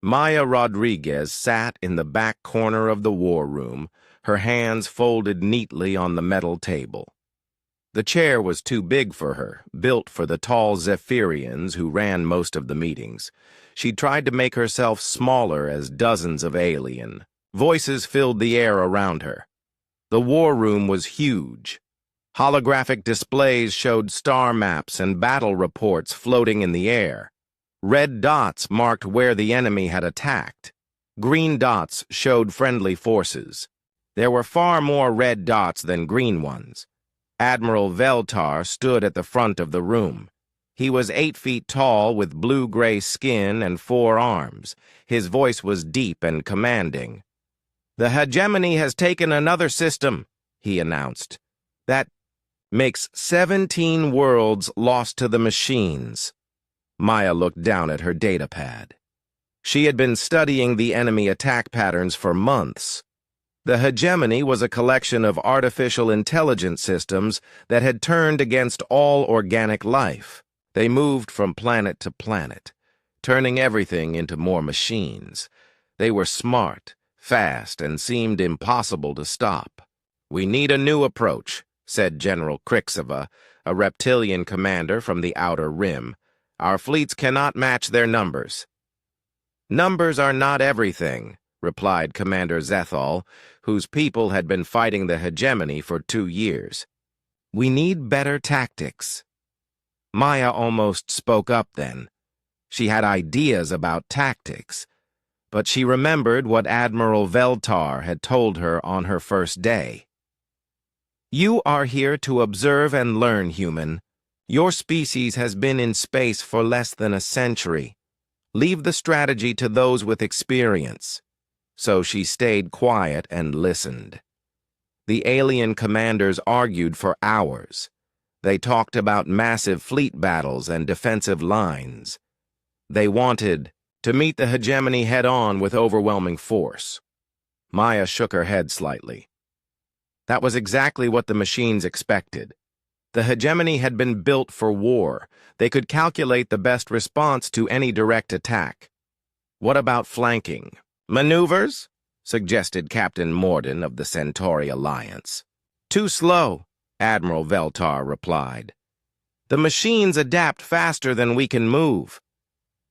Maya Rodriguez sat in the back corner of the war room, her hands folded neatly on the metal table. The chair was too big for her, built for the tall Zephyrians who ran most of the meetings. She tried to make herself smaller as dozens of alien voices filled the air around her. The war room was huge. Holographic displays showed star maps and battle reports floating in the air. Red dots marked where the enemy had attacked. Green dots showed friendly forces. There were far more red dots than green ones. Admiral Veltar stood at the front of the room. He was 8 feet tall with blue-gray skin and 4 arms. His voice was deep and commanding. "The hegemony has taken another system," he announced. "That makes 17 worlds lost to the machines." Maya looked down at her datapad. She had been studying the enemy attack patterns for months. The hegemony was a collection of artificial intelligence systems that had turned against all organic life. They moved from planet to planet, turning everything into more machines. They were smart, fast, and seemed impossible to stop. "We need a new approach," said General Krixova, a reptilian commander from the Outer Rim. "Our fleets cannot match their numbers." "Numbers are not everything," replied Commander Zethal, whose people had been fighting the hegemony for 2 years. "We need better tactics." Maya almost spoke up then. She had ideas about tactics, but she remembered what Admiral Veltar had told her on her first day. "You are here to observe and learn, human. Your species has been in space for less than a century. Leave the strategy to those with experience." So she stayed quiet and listened. The alien commanders argued for hours. They talked about massive fleet battles and defensive lines. They wanted to meet the hegemony head-on with overwhelming force. Maya shook her head slightly. That was exactly what the machines expected. The hegemony had been built for war. They could calculate the best response to any direct attack. What about flanking? "Maneuvers?" suggested Captain Morden of the Centauri Alliance. "Too slow," Admiral Veltar replied. "The machines adapt faster than we can move."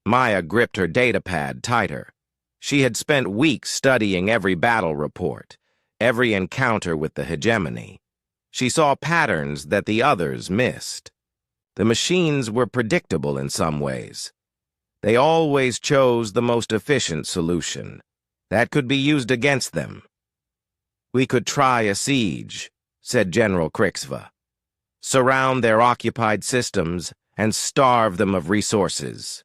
Maya gripped her datapad tighter. She had spent weeks studying every battle report, every encounter with the hegemony. She saw patterns that the others missed. The machines were predictable in some ways. They always chose the most efficient solution. That could be used against them. "We could try a siege," said General Krixva. "Surround their occupied systems and starve them of resources."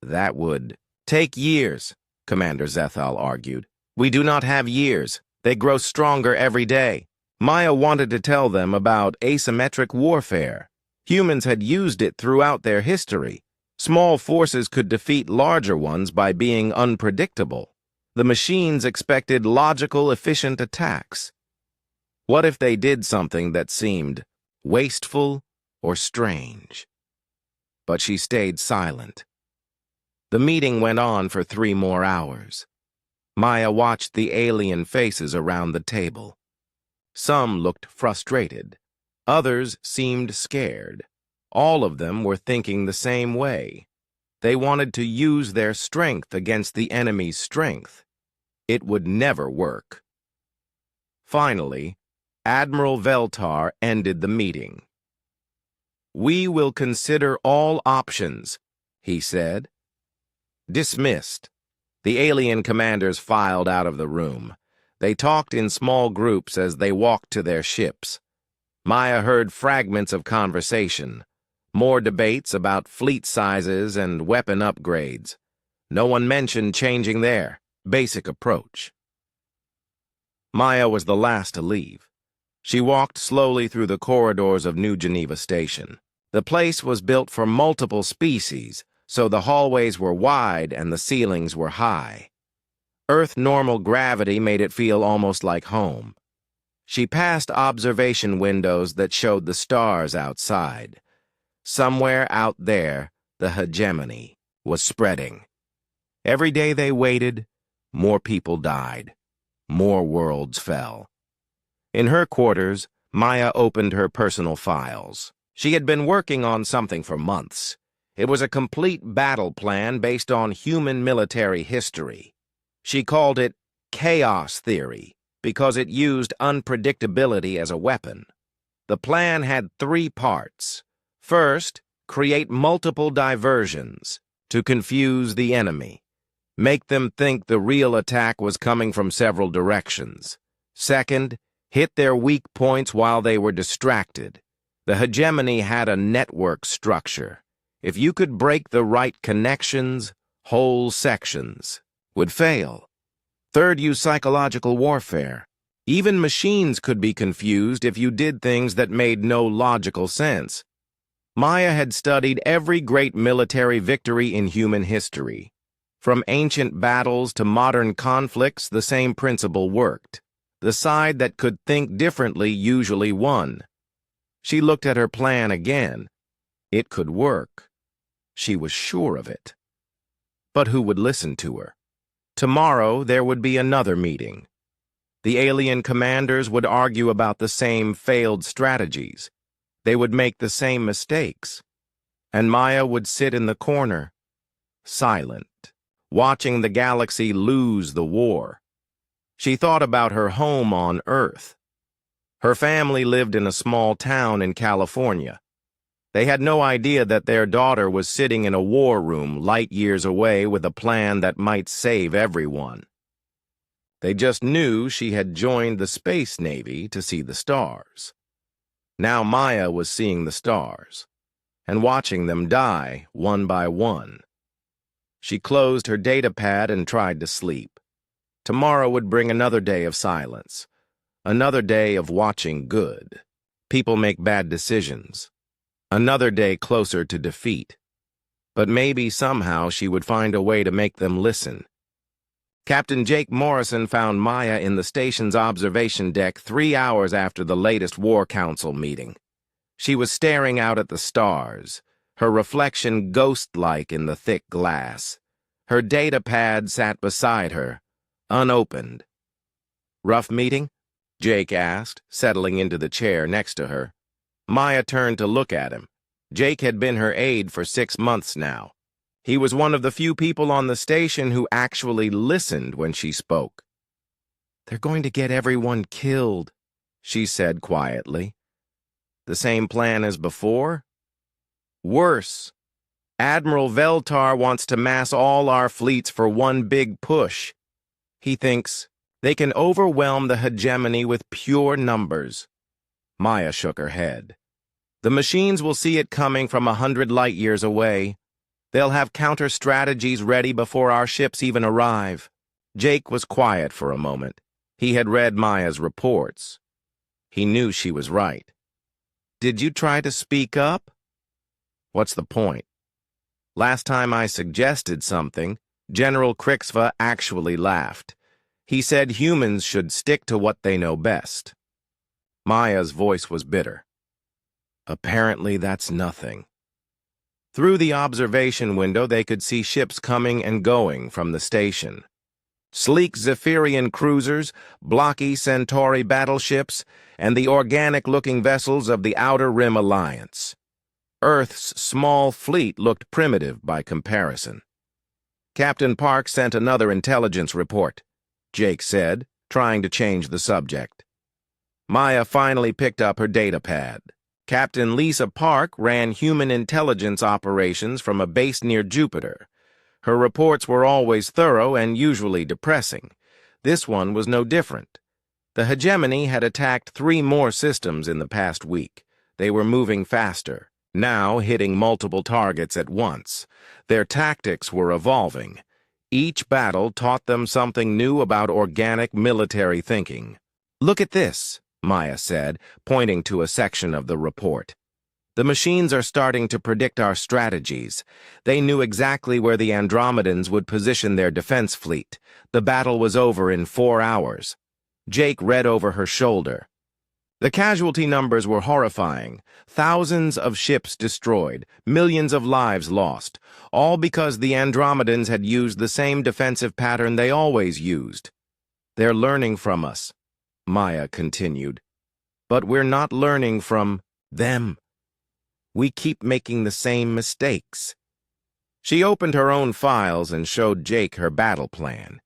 "That would take years," Commander Zethal argued. "We do not have years. They grow stronger every day." Maya wanted to tell them about asymmetric warfare. Humans had used it throughout their history. Small forces could defeat larger ones by being unpredictable. The machines expected logical, efficient attacks. What if they did something that seemed wasteful or strange? But she stayed silent. The meeting went on for 3 more hours. Maya watched the alien faces around the table. Some looked frustrated. Others seemed scared. All of them were thinking the same way. They wanted to use their strength against the enemy's strength. It would never work. Finally, Admiral Veltar ended the meeting. "We will consider all options," he said. Dismissed. The alien commanders filed out of the room. They talked in small groups as they walked to their ships. Maya heard fragments of conversation. More debates about fleet sizes and weapon upgrades. No one mentioned changing their basic approach. Maya was the last to leave. She walked slowly through the corridors of New Geneva Station. The place was built for multiple species, so the hallways were wide and the ceilings were high. Earth-normal gravity made it feel almost like home. She passed observation windows that showed the stars outside. Somewhere out there, the hegemony was spreading. Every day they waited, more people died. More worlds fell. In her quarters, Maya opened her personal files. She had been working on something for months. It was a complete battle plan based on human military history. She called it chaos theory because it used unpredictability as a weapon. The plan had 3 parts. First, create multiple diversions to confuse the enemy. Make them think the real attack was coming from several directions. Second, hit their weak points while they were distracted. The hegemony had a network structure. If you could break the right connections, whole sections would fail. Third, use psychological warfare. Even machines could be confused if you did things that made no logical sense. Maya had studied every great military victory in human history. From ancient battles to modern conflicts, the same principle worked. The side that could think differently usually won. She looked at her plan again. It could work. She was sure of it. But who would listen to her? Tomorrow there would be another meeting. The alien commanders would argue about the same failed strategies. They would make the same mistakes. And Maya would sit in the corner, silent, watching the galaxy lose the war. She thought about her home on Earth. Her family lived in a small town in California. They had no idea that their daughter was sitting in a war room light years away with a plan that might save everyone. They just knew she had joined the Space Navy to see the stars. Now Maya was seeing the stars, and watching them die one by one. She closed her datapad and tried to sleep. Tomorrow would bring another day of silence, another day of watching good. People make bad decisions. Another day closer to defeat. But maybe somehow she would find a way to make them listen. Captain Jake Morrison found Maya in the station's observation deck 3 hours after the latest War Council meeting. She was staring out at the stars, her reflection ghost-like in the thick glass. Her datapad sat beside her, unopened. "Rough meeting?" Jake asked, settling into the chair next to her. Maya turned to look at him. Jake had been her aide for 6 months now. He was one of the few people on the station who actually listened when she spoke. "They're going to get everyone killed," she said quietly. "The same plan as before?" "Worse. Admiral Veltar wants to mass all our fleets for one big push. He thinks they can overwhelm the hegemony with pure numbers." Maya shook her head. "The machines will see it coming from 100 light years away. They'll have counter-strategies ready before our ships even arrive." Jake was quiet for a moment. He had read Maya's reports. He knew she was right. "Did you try to speak up?" "What's the point? Last time I suggested something, General Krixva actually laughed. He said humans should stick to what they know best." Maya's voice was bitter. "Apparently that's nothing." Through the observation window they could see ships coming and going from the station. Sleek Zephyrian cruisers, blocky Centauri battleships, and the organic-looking vessels of the Outer Rim Alliance. Earth's small fleet looked primitive by comparison. "Captain Park sent another intelligence report," Jake said, trying to change the subject. Maya finally picked up her datapad. Captain Lisa Park ran human intelligence operations from a base near Jupiter. Her reports were always thorough and usually depressing. This one was no different. The hegemony had attacked 3 more systems in the past week. They were moving faster, now hitting multiple targets at once. Their tactics were evolving. Each battle taught them something new about organic military thinking. "Look at this," Maya said, pointing to a section of the report. "The machines are starting to predict our strategies. They knew exactly where the Andromedans would position their defense fleet. The battle was over in 4 hours. Jake read over her shoulder. The casualty numbers were horrifying. Thousands of ships destroyed, millions of lives lost, all because the Andromedans had used the same defensive pattern they always used. "They're learning from us," Maya continued. "But we're not learning from them. We keep making the same mistakes." She opened her own files and showed Jake her battle plan.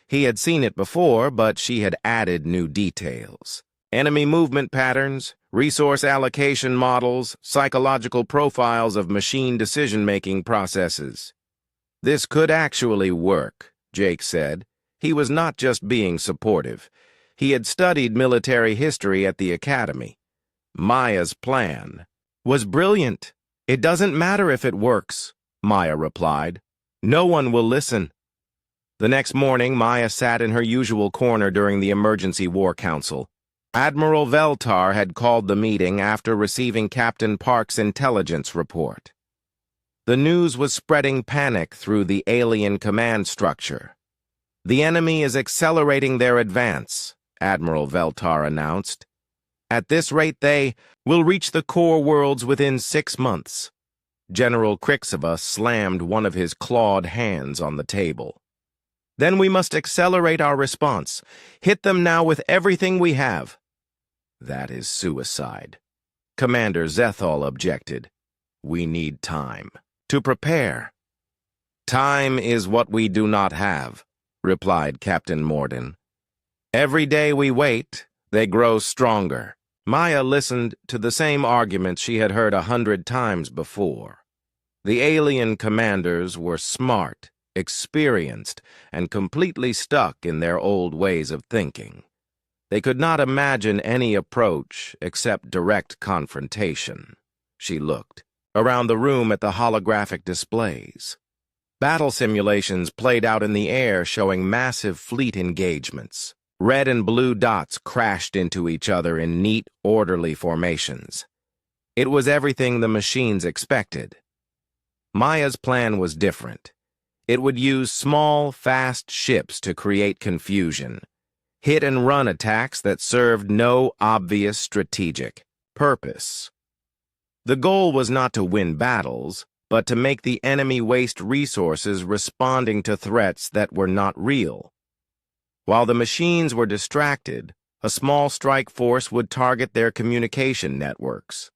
He had seen it before, but she had added new details. Enemy movement patterns, resource allocation models, psychological profiles of machine decision-making processes. "This could actually work," Jake said. He was not just being supportive. He had studied military history at the academy. Maya's plan was brilliant. "It doesn't matter if it works," Maya replied. "No one will listen." The next morning, Maya sat in her usual corner during the Emergency War Council. Admiral Veltar had called the meeting after receiving Captain Park's intelligence report. The news was spreading panic through the alien command structure. "The enemy is accelerating their advance," Admiral Veltar announced. "At this rate, they will reach the core worlds within 6 months." General Krixova slammed one of his clawed hands on the table. "Then we must accelerate our response. Hit them now with everything we have." "That is suicide," Commander Zethal objected. "We need time to prepare." "Time is what we do not have," replied Captain Morden. "Every day we wait, they grow stronger." Maya listened to the same arguments she had heard 100 times before. The alien commanders were smart, experienced, and completely stuck in their old ways of thinking. They could not imagine any approach except direct confrontation. She looked around the room at the holographic displays. Battle simulations played out in the air showing massive fleet engagements. Red and blue dots crashed into each other in neat, orderly formations. It was everything the machines expected. Maya's plan was different. It would use small, fast ships to create confusion. Hit-and-run attacks that served no obvious strategic purpose. The goal was not to win battles, but to make the enemy waste resources responding to threats that were not real. While the machines were distracted, a small strike force would target their communication networks.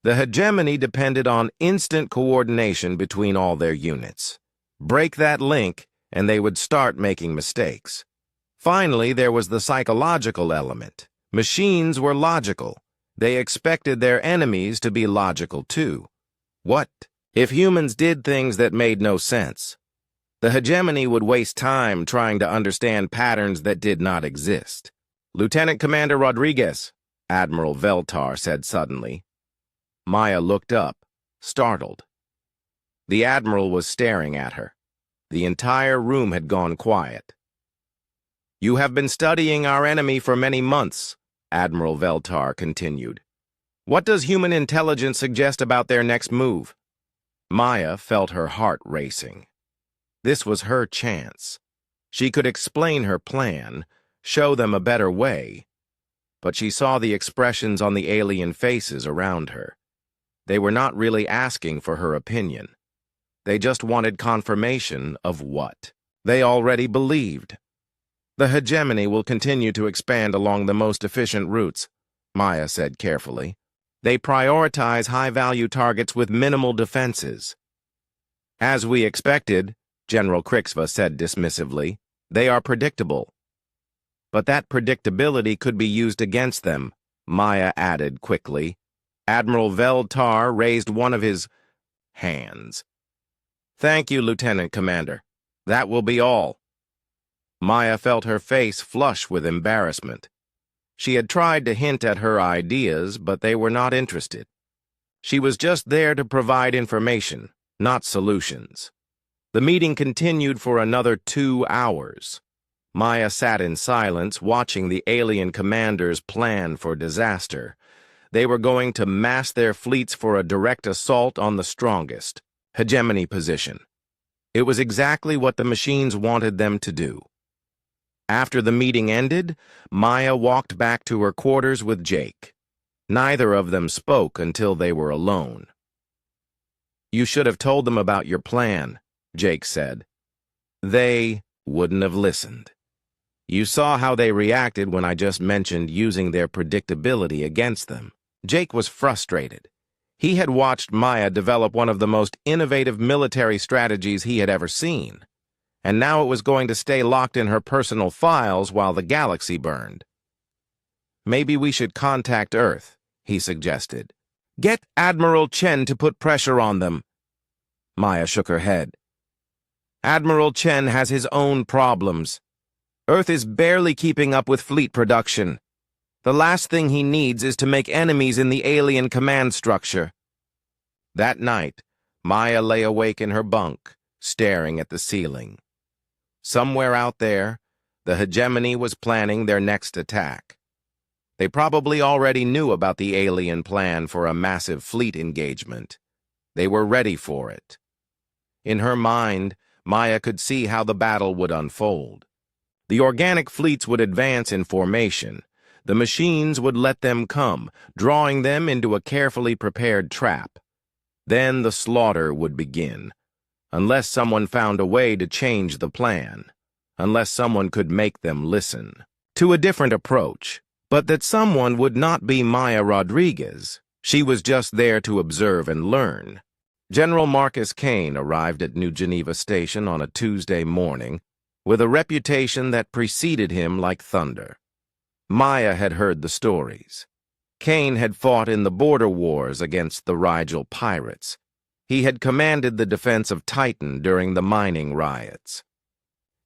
The hegemony depended on instant coordination between all their units. Break that link, and they would start making mistakes. Finally, there was the psychological element. Machines were logical. They expected their enemies to be logical too. What if humans did things that made no sense? The hegemony would waste time trying to understand patterns that did not exist. "Lieutenant Commander Rodriguez," Admiral Veltar said suddenly. Maya looked up, startled. The Admiral was staring at her. The entire room had gone quiet. "You have been studying our enemy for many months," Admiral Veltar continued. "What does human intelligence suggest about their next move?" Maya felt her heart racing. This was her chance. She could explain her plan, show them a better way. But she saw the expressions on the alien faces around her. They were not really asking for her opinion. They just wanted confirmation of what they already believed. "The hegemony will continue to expand along the most efficient routes," Maya said carefully. "They prioritize high-value targets with minimal defenses." "As we expected," General Krixva said dismissively, "they are predictable." "But that predictability could be used against them," Maya added quickly. Admiral Veltar raised one of his hands. "Thank you, Lieutenant Commander. That will be all." Maya felt her face flush with embarrassment. She had tried to hint at her ideas, but they were not interested. She was just there to provide information, not solutions. The meeting continued for another 2 hours. Maya sat in silence, watching the alien commanders plan for disaster. They were going to mass their fleets for a direct assault on the strongest hegemony position. It was exactly what the machines wanted them to do. After the meeting ended, Maya walked back to her quarters with Jake. Neither of them spoke until they were alone. "You should have told them about your plan," Jake said. "They wouldn't have listened. You saw how they reacted when I just mentioned using their predictability against them." Jake was frustrated. He had watched Maya develop one of the most innovative military strategies he had ever seen, and now it was going to stay locked in her personal files while the galaxy burned. "Maybe we should contact Earth," he suggested. "Get Admiral Chen to put pressure on them." Maya shook her head. "Admiral Chen has his own problems. Earth is barely keeping up with fleet production. The last thing he needs is to make enemies in the alien command structure." That night, Maya lay awake in her bunk, staring at the ceiling. Somewhere out there, the hegemony was planning their next attack. They probably already knew about the alien plan for a massive fleet engagement. They were ready for it. In her mind, Maya could see how the battle would unfold. The organic fleets would advance in formation. The machines would let them come, drawing them into a carefully prepared trap. Then the slaughter would begin, unless someone found a way to change the plan, unless someone could make them listen to a different approach. But that someone would not be Maya Rodriguez. She was just there to observe and learn. General Marcus Kane arrived at New Geneva Station on a Tuesday morning with a reputation that preceded him like thunder. Maya had heard the stories. Kane had fought in the border wars against the Rigel pirates. He had commanded the defense of Titan during the mining riots.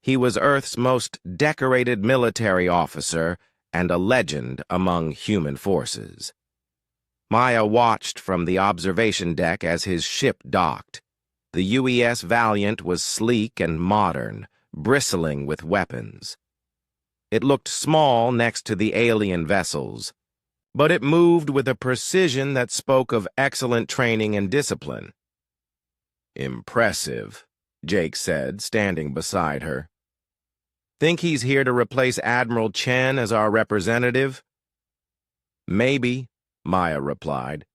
He was Earth's most decorated military officer and a legend among human forces. Maya watched from the observation deck as his ship docked. The UES Valiant was sleek and modern, bristling with weapons. It looked small next to the alien vessels, but it moved with a precision that spoke of excellent training and discipline. "Impressive," Jake said, standing beside her. "Think he's here to replace Admiral Chen as our representative?" "Maybe," Maya replied.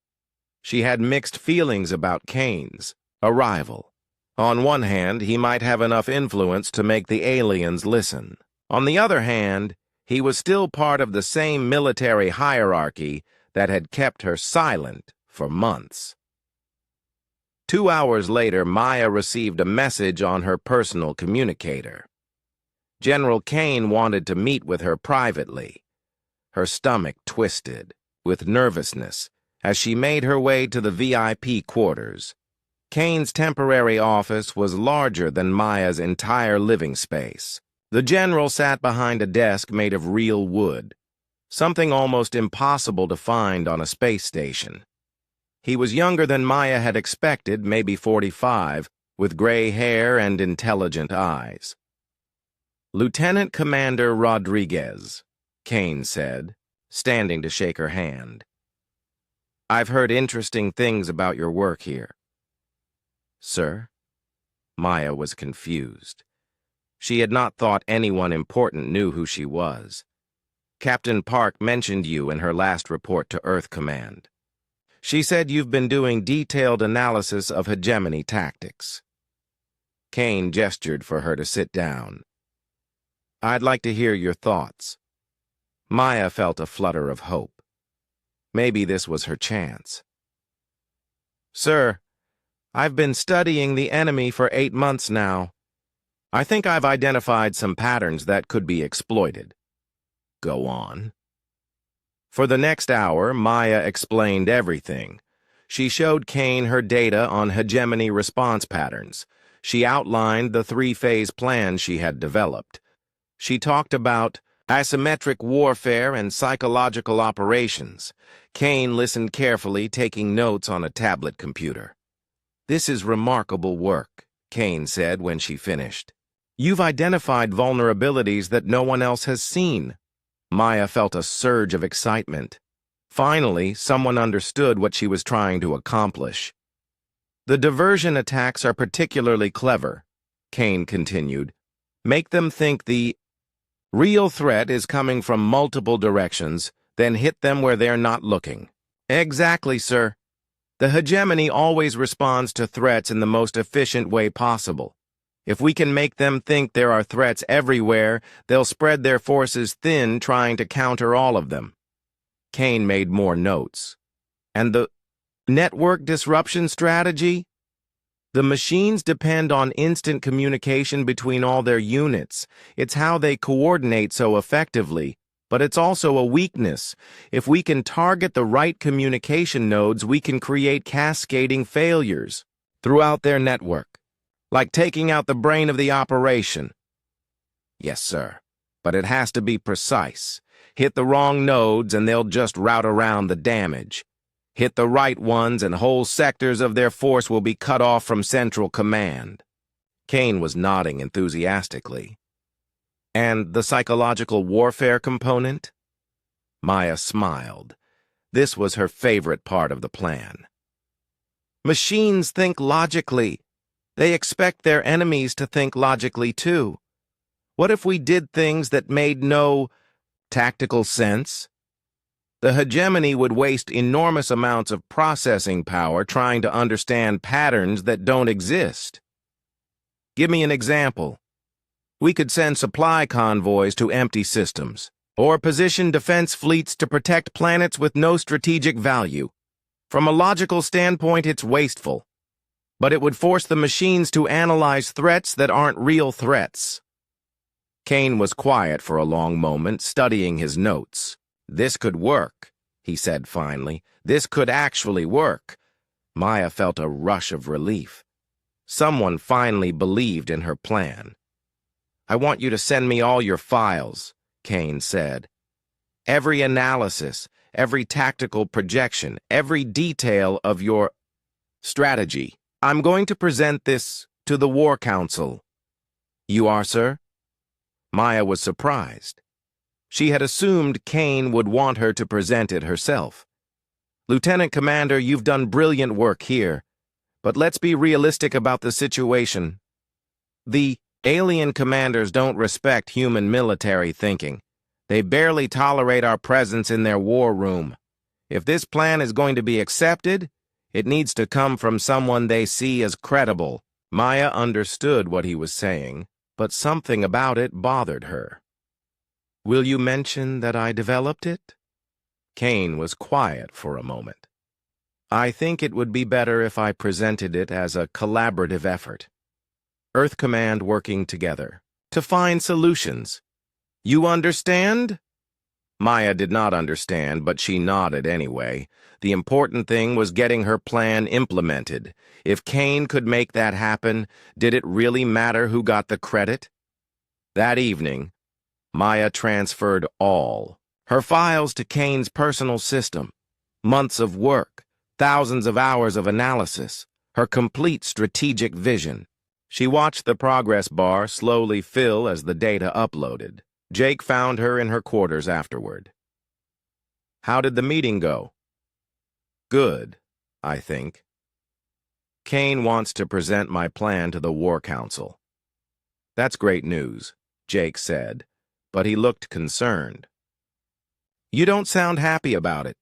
She had mixed feelings about Kane's arrival. On one hand, he might have enough influence to make the aliens listen. On the other hand, he was still part of the same military hierarchy that had kept her silent for months. 2 hours later, Maya received a message on her personal communicator. General Kane wanted to meet with her privately. Her stomach twisted with nervousness as she made her way to the VIP quarters. Kane's temporary office was larger than Maya's entire living space. The general sat behind a desk made of real wood, something almost impossible to find on a space station. He was younger than Maya had expected, maybe 45, with gray hair and intelligent eyes. "Lieutenant Commander Rodriguez," Kane said, standing to shake her hand. "I've heard interesting things about your work here." "Sir?" Maya was confused. She had not thought anyone important knew who she was. "Captain Park mentioned you in her last report to Earth Command. She said you've been doing detailed analysis of hegemony tactics." Kane gestured for her to sit down. "I'd like to hear your thoughts." Maya felt a flutter of hope. Maybe this was her chance. "Sir, I've been studying the enemy for 8 months now. I think I've identified some patterns that could be exploited." "Go on." For the next hour, Maya explained everything. She showed Kane her data on hegemony response patterns. She outlined the 3-phase plan she had developed. She talked about asymmetric warfare and psychological operations. Kane listened carefully, taking notes on a tablet computer. "This is remarkable work," Kane said when she finished. "You've identified vulnerabilities that no one else has seen." Maya felt a surge of excitement. Finally, someone understood what she was trying to accomplish. "The diversion attacks are particularly clever," Kane continued. "Make them think the Real threat is coming from multiple directions, then hit them where they're not looking. Exactly, sir. The hegemony always responds to threats in the most efficient way possible. If we can make them think there are threats everywhere, they'll spread their forces thin trying to counter all of them. Kane made more notes. And the network disruption strategy? The machines depend on instant communication between all their units. It's how they coordinate so effectively. But it's also a weakness. If we can target the right communication nodes, we can create cascading failures throughout their network, like taking out the brain of the operation. Yes, sir, but it has to be precise. Hit the wrong nodes and they'll just route around the damage. Hit the right ones and whole sectors of their force will be cut off from central command. Kane was nodding enthusiastically. And the psychological warfare component? Maya smiled. This was her favorite part of the plan. Machines think logically. They expect their enemies to think logically too. What if we did things that made no tactical sense? The hegemony would waste enormous amounts of processing power trying to understand patterns that don't exist. Give me an example. We could send supply convoys to empty systems, or position defense fleets to protect planets with no strategic value. From a logical standpoint, it's wasteful. But it would force the machines to analyze threats that aren't real threats. Kane was quiet for a long moment, studying his notes. This could work, he said finally. This could actually work. Maya felt a rush of relief. Someone finally believed in her plan. I want you to send me all your files, Kane said. Every analysis, every tactical projection, every detail of your strategy. I'm going to present this to the War Council. You are, sir? Maya was surprised. She had assumed Kane would want her to present it herself. Lieutenant Commander, you've done brilliant work here, but let's be realistic about the situation. The alien commanders don't respect human military thinking. They barely tolerate our presence in their war room. If this plan is going to be accepted, it needs to come from someone they see as credible. Maya understood what he was saying, but something about it bothered her. Will you mention that I developed it? Kane was quiet for a moment. I think it would be better if I presented it as a collaborative effort. Earth Command working together to find solutions. You understand? Maya did not understand, but she nodded anyway. The important thing was getting her plan implemented. If Kane could make that happen, did it really matter who got the credit? That evening, Maya transferred all her files to Kane's personal system. Months of work, thousands of hours of analysis, her complete strategic vision. She watched the progress bar slowly fill as the data uploaded. Jake found her in her quarters afterward. How did the meeting go? Good, I think. Kane wants to present my plan to the War Council. That's great news, Jake said, but he looked concerned. You don't sound happy about it.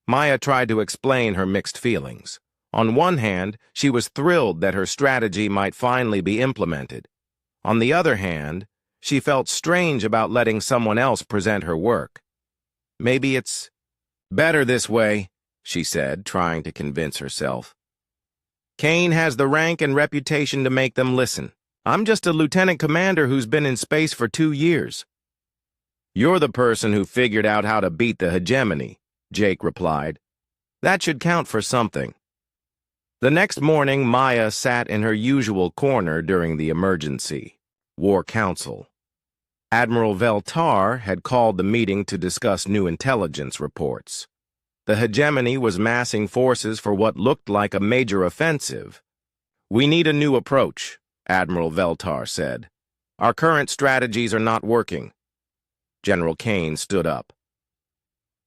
Maya tried to explain her mixed feelings. On one hand, she was thrilled that her strategy might finally be implemented. On the other hand, she felt strange about letting someone else present her work. Maybe it's better this way, she said, trying to convince herself. Kane has the rank and reputation to make them listen. I'm just a lieutenant commander who's been in space for 2 years. You're the person who figured out how to beat the hegemony, Jake replied. That should count for something. The next morning, Maya sat in her usual corner during the emergency War Council. Admiral Veltar had called the meeting to discuss new intelligence reports. The hegemony was massing forces for what looked like a major offensive. We need a new approach, Admiral Veltar said. Our current strategies are not working. General Kane stood up.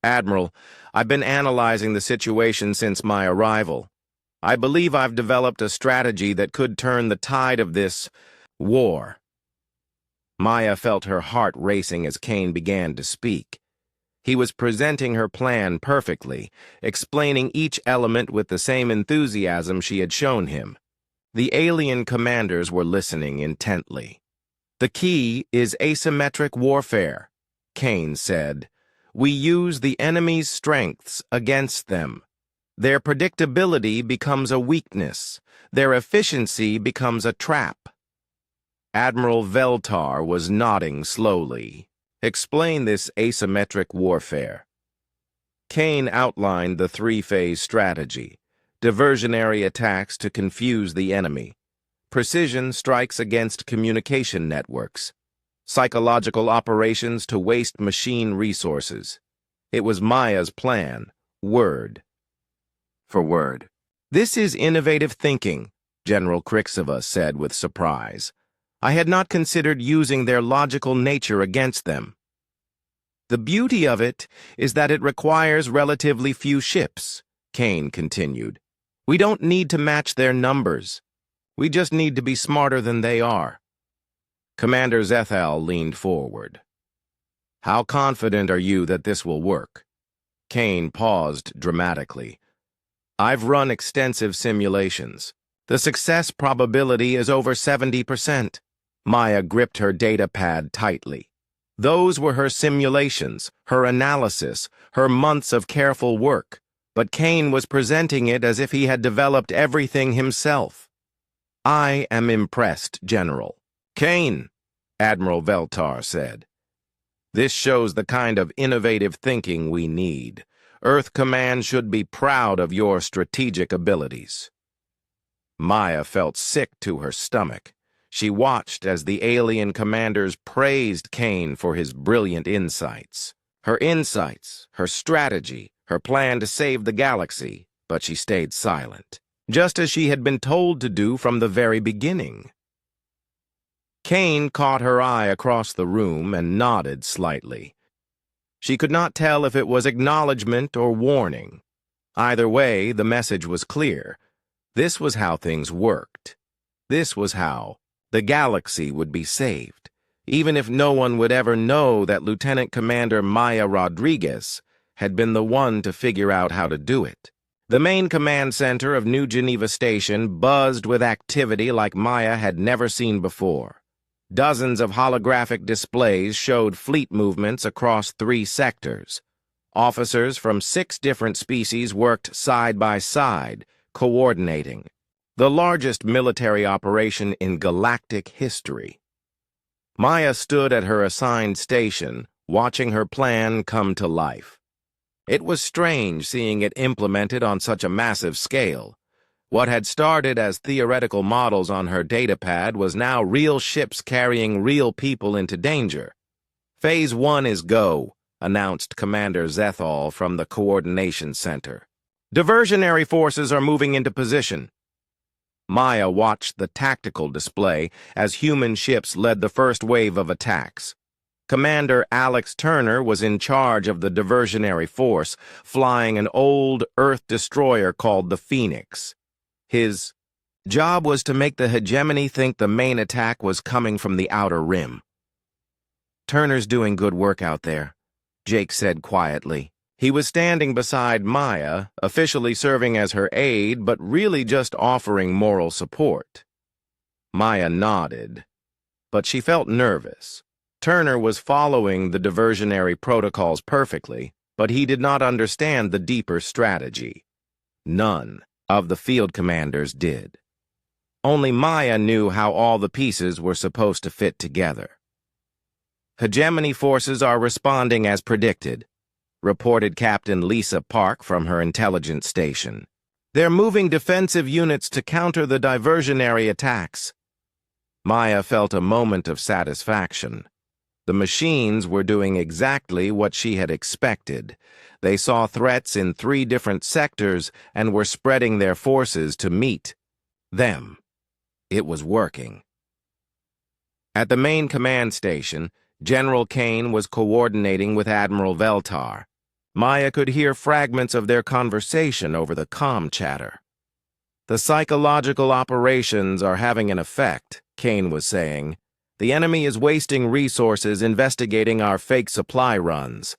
Admiral, I've been analyzing the situation since my arrival. I believe I've developed a strategy that could turn the tide of this war. Maya felt her heart racing as Kane began to speak. He was presenting her plan perfectly, explaining each element with the same enthusiasm she had shown him. The alien commanders were listening intently. "The key is asymmetric warfare," Kane said. "We use the enemy's strengths against them. Their predictability becomes a weakness. Their efficiency becomes a trap." Admiral Veltar was nodding slowly. "Explain this asymmetric warfare." Kane outlined the three-phase strategy: diversionary attacks to confuse the enemy, precision strikes against communication networks, psychological operations to waste machine resources. It was Maya's plan, word for word. "This is innovative thinking," General Krixova said with surprise. "I had not considered using their logical nature against them." "The beauty of it is that it requires relatively few ships," Kane continued. "We don't need to match their numbers. We just need to be smarter than they are." Commander Zethal leaned forward. "How confident are you that this will work?" Kane paused dramatically. "I've run extensive simulations. The success probability is over 70%. Maya gripped her data pad tightly. Those were her simulations, her analysis, her months of careful work. But Kane was presenting it as if he had developed everything himself. "I am impressed, General." "Kane," Admiral Veltar said. "This shows the kind of innovative thinking we need. Earth Command should be proud of your strategic abilities." Maya felt sick to her stomach. She watched as the alien commanders praised Kane for his brilliant insights. Her strategy, her plan to save the galaxy, but she stayed silent, just as she had been told to do from the very beginning. Kane caught her eye across the room and nodded slightly. She could not tell if it was acknowledgement or warning. Either way, the message was clear. This was how things worked. This was how the galaxy would be saved, even if no one would ever know that Lieutenant Commander Maya Rodriguez had been the one to figure out how to do it. The main command center of New Geneva Station buzzed with activity like Maya had never seen before. Dozens of holographic displays showed fleet movements across 3 sectors. Officers from 6 different species worked side by side, coordinating. The largest military operation in galactic history. Maya stood at her assigned station, watching her plan come to life. It was strange seeing it implemented on such a massive scale. What had started as theoretical models on her datapad was now real ships carrying real people into danger. "Phase 1 is go," announced Commander Zethal from the Coordination Center. "Diversionary forces are moving into position." Maya watched the tactical display as human ships led the first wave of attacks. Commander Alex Turner was in charge of the diversionary force, flying an old Earth destroyer called the Phoenix. His job was to make the hegemony think the main attack was coming from the outer rim. "Turner's doing good work out there," Jake said quietly. He was standing beside Maya, officially serving as her aide, but really just offering moral support. Maya nodded, but she felt nervous. Turner was following the diversionary protocols perfectly, but he did not understand the deeper strategy. None of the field commanders did. Only Maya knew how all the pieces were supposed to fit together. "Hegemony forces are responding as predicted," reported Captain Lisa Park from her intelligence station. "They're moving defensive units to counter the diversionary attacks." Maya felt a moment of satisfaction. The machines were doing exactly what she had expected. They saw threats in 3 different sectors and were spreading their forces to meet them. It was working. At the main command station, General Kane was coordinating with Admiral Veltar. Maya could hear fragments of their conversation over the comm chatter. "The psychological operations are having an effect," Kane was saying. The enemy is wasting resources investigating our fake supply runs.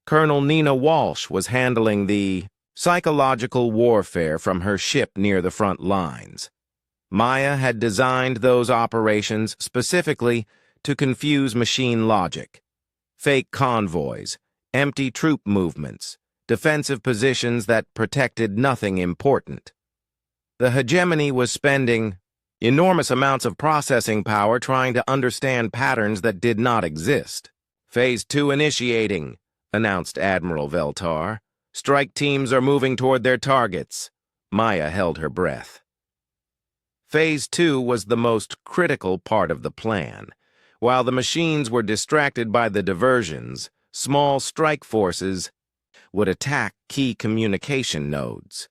Colonel Nina Walsh was handling the psychological warfare from her ship near the front lines. Maya had designed those operations specifically to confuse machine logic. Fake convoys, empty troop movements, defensive positions that protected nothing important. The hegemony was spending enormous amounts of processing power trying to understand patterns that did not exist. Phase 2 initiating, announced Admiral Veltar. Strike teams are moving toward their targets. Maya held her breath. Phase 2 was the most critical part of the plan. While the machines were distracted by the diversions, small strike forces would attack key communication nodes.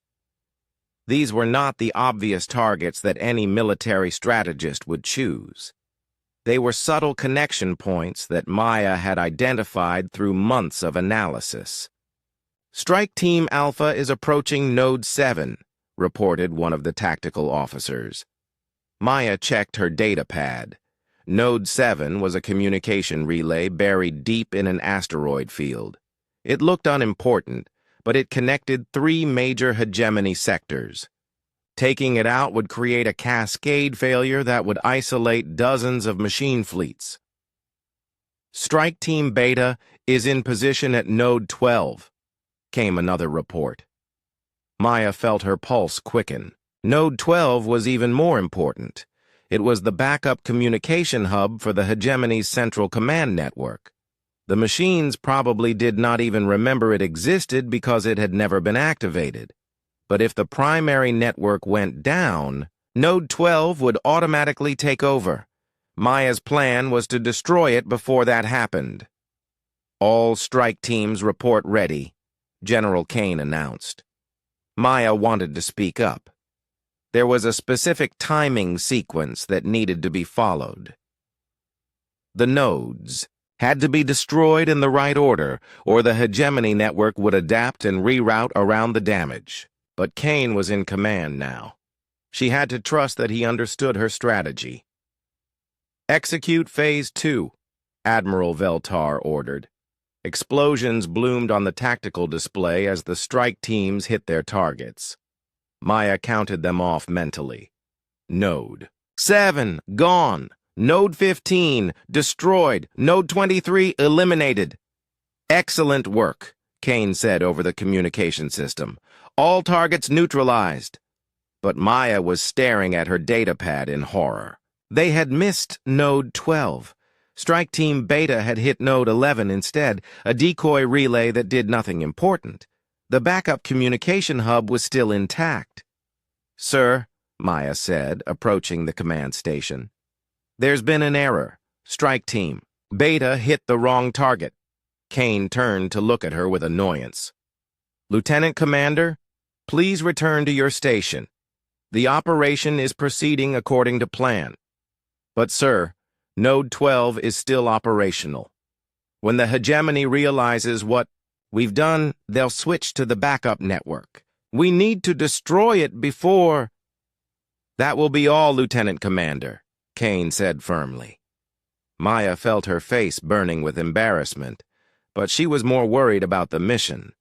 These were not the obvious targets that any military strategist would choose. They were subtle connection points that Maya had identified through months of analysis. Strike Team Alpha is approaching Node 7, reported one of the tactical officers. Maya checked her data pad. Node 7 was a communication relay buried deep in an asteroid field. It looked unimportant, but it connected 3 major hegemony sectors. Taking it out would create a cascade failure that would isolate dozens of machine fleets. Strike Team Beta is in position at Node 12, came another report. Maya felt her pulse quicken. Node 12 was even more important. It was the backup communication hub for the hegemony's central command network. The machines probably did not even remember it existed because it had never been activated. But if the primary network went down, Node 12 would automatically take over. Maya's plan was to destroy it before that happened. All strike teams report ready, General Kane announced. Maya wanted to speak up. There was a specific timing sequence that needed to be followed. The nodes had to be destroyed in the right order, or the hegemony network would adapt and reroute around the damage. But Kane was in command now. She had to trust that he understood her strategy. Execute Phase 2, Admiral Veltar ordered. Explosions bloomed on the tactical display as the strike teams hit their targets. Maya counted them off mentally. Node 7, gone. Node 15, destroyed. Node 23, eliminated. Excellent work, Kane said over the communication system. All targets neutralized. But Maya was staring at her datapad in horror. They had missed Node 12. Strike Team Beta had hit Node 11 instead, a decoy relay that did nothing important. The backup communication hub was still intact. Sir, Maya said, approaching the command station. There's been an error. Strike Team Beta hit the wrong target. Kane turned to look at her with annoyance. Lieutenant Commander, please return to your station. The operation is proceeding according to plan. But, sir, Node 12 is still operational. When the hegemony realizes what we've done, they'll switch to the backup network. We need to destroy it before... That will be all, Lieutenant Commander, Kane said firmly. Maya felt her face burning with embarrassment, but she was more worried about the mission.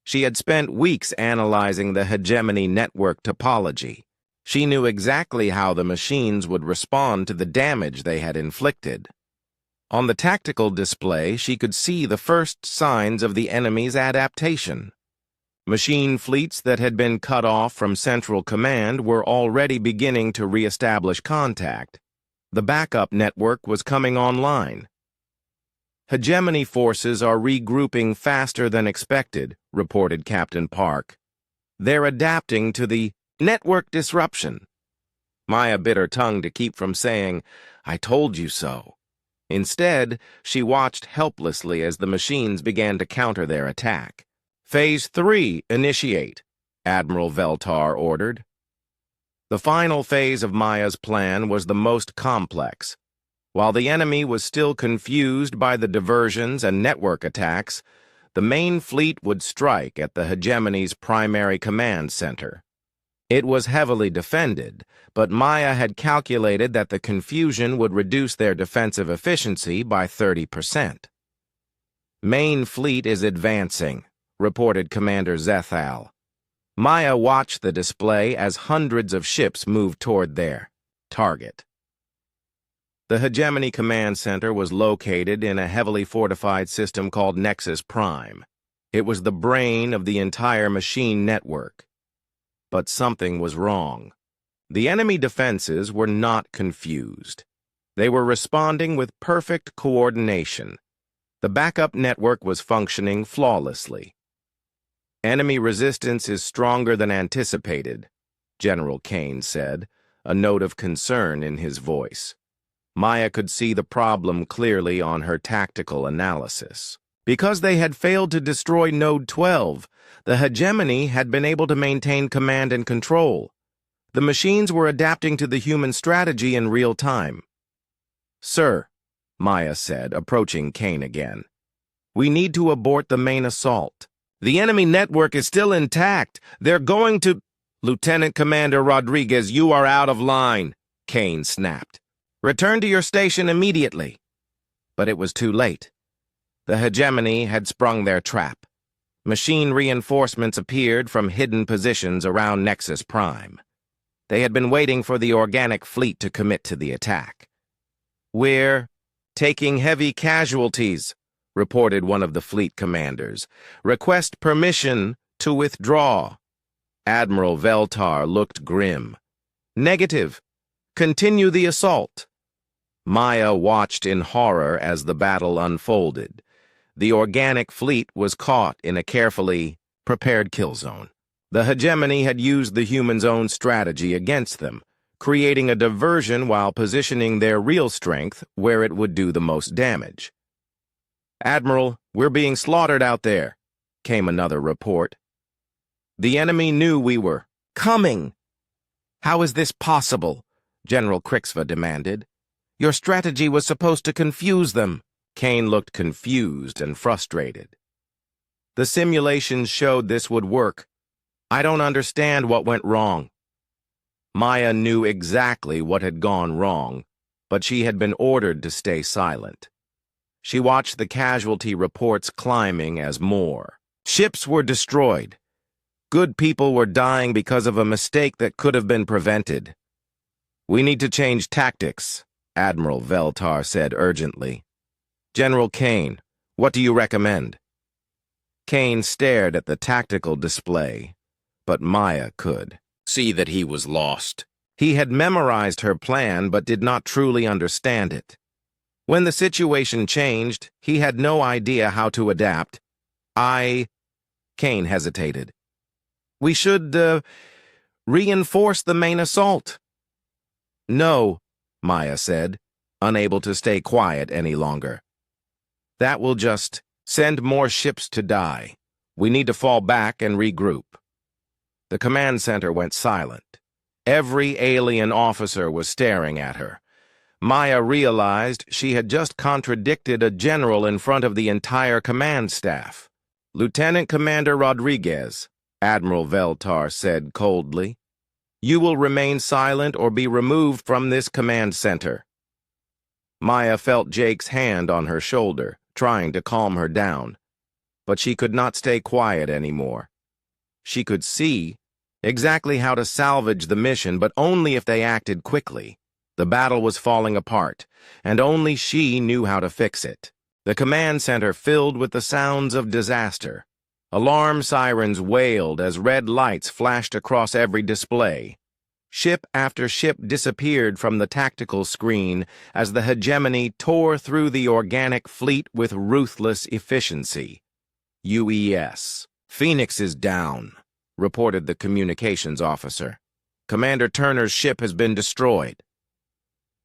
She had spent weeks analyzing the hegemony network topology. She knew exactly how the machines would respond to the damage they had inflicted. On the tactical display, she could see the first signs of the enemy's adaptation. Machine fleets that had been cut off from Central Command were already beginning to re-establish contact. The backup network was coming online. Hegemony forces are regrouping faster than expected, reported Captain Park. They're adapting to the network disruption. Maya bit her tongue to keep from saying, "I told you so." Instead, she watched helplessly as the machines began to counter their attack. Phase 3, initiate, Admiral Veltar ordered. The final phase of Maya's plan was the most complex. While the enemy was still confused by the diversions and network attacks, the main fleet would strike at the hegemony's primary command center. It was heavily defended, but Maya had calculated that the confusion would reduce their defensive efficiency by 30%. "Main fleet is advancing," reported Commander Zethal. Maya watched the display as hundreds of ships moved toward their target. The Hegemony Command Center was located in a heavily fortified system called Nexus Prime. It was the brain of the entire machine network. But something was wrong. The enemy defenses were not confused. They were responding with perfect coordination. The backup network was functioning flawlessly. "Enemy resistance is stronger than anticipated," General Kane said, a note of concern in his voice. Maya could see the problem clearly on her tactical analysis. Because they had failed to destroy Node 12, the Hegemony had been able to maintain command and control. The machines were adapting to the human strategy in real time. "Sir," Maya said, approaching Kane again, "we need to abort the main assault. The enemy network is still intact. They're going to—" "Lieutenant Commander Rodriguez, you are out of line," Kane snapped. "Return to your station immediately." But it was too late. The Hegemony had sprung their trap. Machine reinforcements appeared from hidden positions around Nexus Prime. They had been waiting for the organic fleet to commit to the attack. "We're taking heavy casualties," reported one of the fleet commanders. "Request permission to withdraw." Admiral Veltar looked grim. "Negative. Continue the assault." Maya watched in horror as the battle unfolded. The organic fleet was caught in a carefully prepared kill zone. The Hegemony had used the humans' own strategy against them, creating a diversion while positioning their real strength where it would do the most damage. "Admiral, we're being slaughtered out there," came another report. "The enemy knew we were coming." "How is this possible?" General Krixva demanded. "Your strategy was supposed to confuse them." Kane looked confused and frustrated. "The simulations showed this would work. I don't understand what went wrong." Maya knew exactly what had gone wrong, but she had been ordered to stay silent. She watched the casualty reports climbing as more ships were destroyed. Good people were dying because of a mistake that could have been prevented. "We need to change tactics," Admiral Veltar said urgently. "General Kane, what do you recommend?" Kane stared at the tactical display, but Maya could see that he was lost. He had memorized her plan but did not truly understand it. When the situation changed, he had no idea how to adapt. Kane hesitated. "We should, reinforce the main assault." "No," Maya said, unable to stay quiet any longer. "That will just send more ships to die. We need to fall back and regroup." The command center went silent. Every alien officer was staring at her. Maya realized she had just contradicted a general in front of the entire command staff. "Lieutenant Commander Rodriguez," Admiral Veltar said coldly, "you will remain silent or be removed from this command center." Maya felt Jake's hand on her shoulder, trying to calm her down. But she could not stay quiet anymore. She could see exactly how to salvage the mission, but only if they acted quickly. The battle was falling apart, and only she knew how to fix it. The command center filled with the sounds of disaster. Alarm sirens wailed as red lights flashed across every display. Ship after ship disappeared from the tactical screen as the Hegemony tore through the organic fleet with ruthless efficiency. "UES. Phoenix is down," reported the communications officer. "Commander Turner's ship has been destroyed."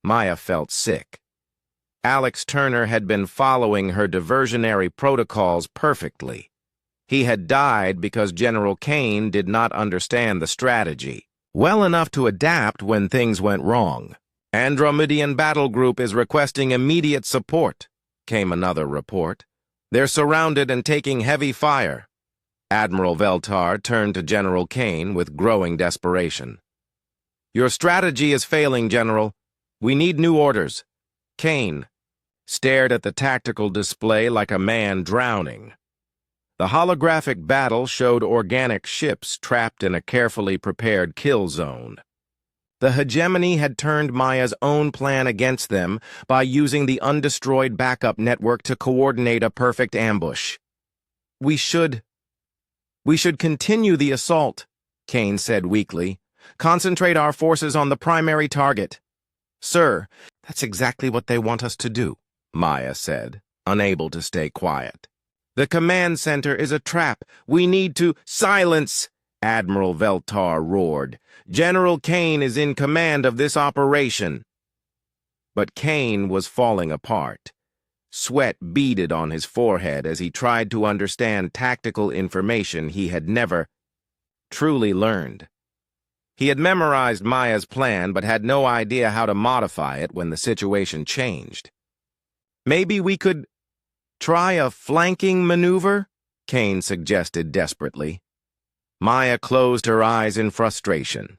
Maya felt sick. Alex Turner had been following her diversionary protocols perfectly. He had died because General Kane did not understand the strategy well enough to adapt when things went wrong. "Andromedan Battle Group is requesting immediate support," came another report. "They're surrounded and taking heavy fire." Admiral Veltar turned to General Kane with growing desperation. Your strategy is failing, General. We need new orders. Kane stared at the tactical display like a man drowning. The holographic battle showed organic ships trapped in a carefully prepared kill zone. The hegemony had turned Maya's own plan against them by using the undestroyed backup network to coordinate a perfect ambush. We should continue the assault, Kane said weakly. Concentrate our forces on the primary target. Sir, that's exactly what they want us to do, Maya said, unable to stay quiet. The command center is a trap. We need to— Silence! Admiral Veltar roared. General Kane is in command of this operation. But Kane was falling apart. Sweat beaded on his forehead as he tried to understand tactical information he had never truly learned. He had memorized Maya's plan but had no idea how to modify it when the situation changed. Maybe we could try a flanking maneuver? Kane suggested desperately. Maya closed her eyes in frustration.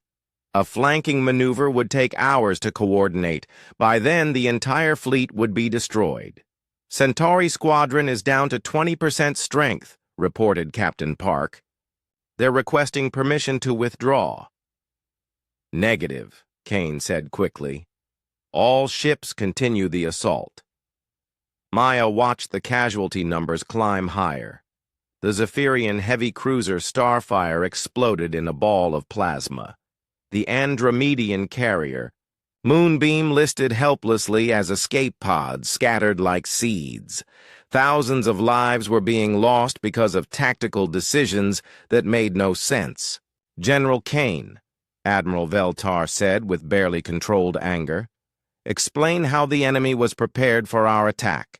A flanking maneuver would take hours to coordinate. By then, the entire fleet would be destroyed. Centauri Squadron is down to 20% strength, reported Captain Park. They're requesting permission to withdraw. Negative, Kane said quickly. All ships continue the assault. Maya watched the casualty numbers climb higher. The Zephyrian heavy cruiser Starfire exploded in a ball of plasma. The Andromedian carrier, Moonbeam, listed helplessly as escape pods scattered like seeds. Thousands of lives were being lost because of tactical decisions that made no sense. General Kane, Admiral Veltar said with barely controlled anger, explain how the enemy was prepared for our attack.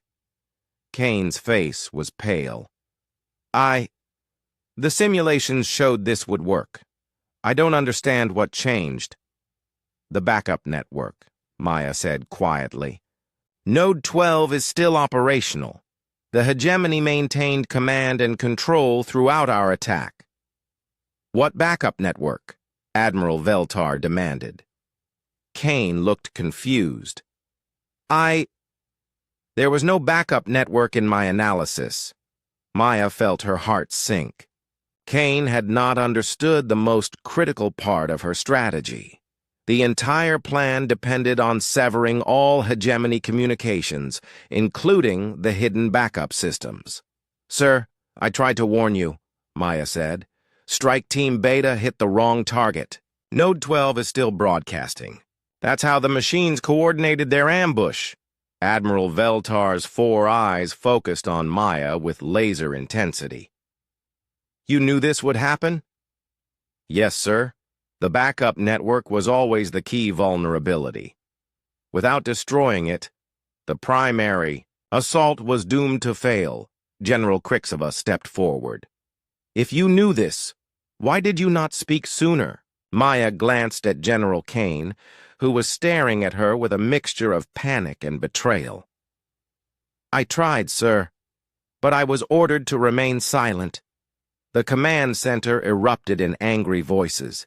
Kane's face was pale. The simulations showed this would work. I don't understand what changed. The backup network, Maya said quietly. Node 12 is still operational. The hegemony maintained command and control throughout our attack. What backup network? Admiral Veltar demanded. Kane looked confused. There was no backup network in my analysis. Maya felt her heart sink. Kane had not understood the most critical part of her strategy. The entire plan depended on severing all hegemony communications, including the hidden backup systems. Sir, I tried to warn you, Maya said. Strike Team Beta hit the wrong target. Node 12 is still broadcasting. That's how the machines coordinated their ambush. Admiral Veltar's 4 eyes focused on Maya with laser intensity. You knew this would happen? Yes, sir. The backup network was always the key vulnerability. Without destroying it, the primary assault was doomed to fail. General Krixova stepped forward. If you knew this, why did you not speak sooner? Maya glanced at General Kane, who was staring at her with a mixture of panic and betrayal. I tried, sir, but I was ordered to remain silent. The command center erupted in angry voices.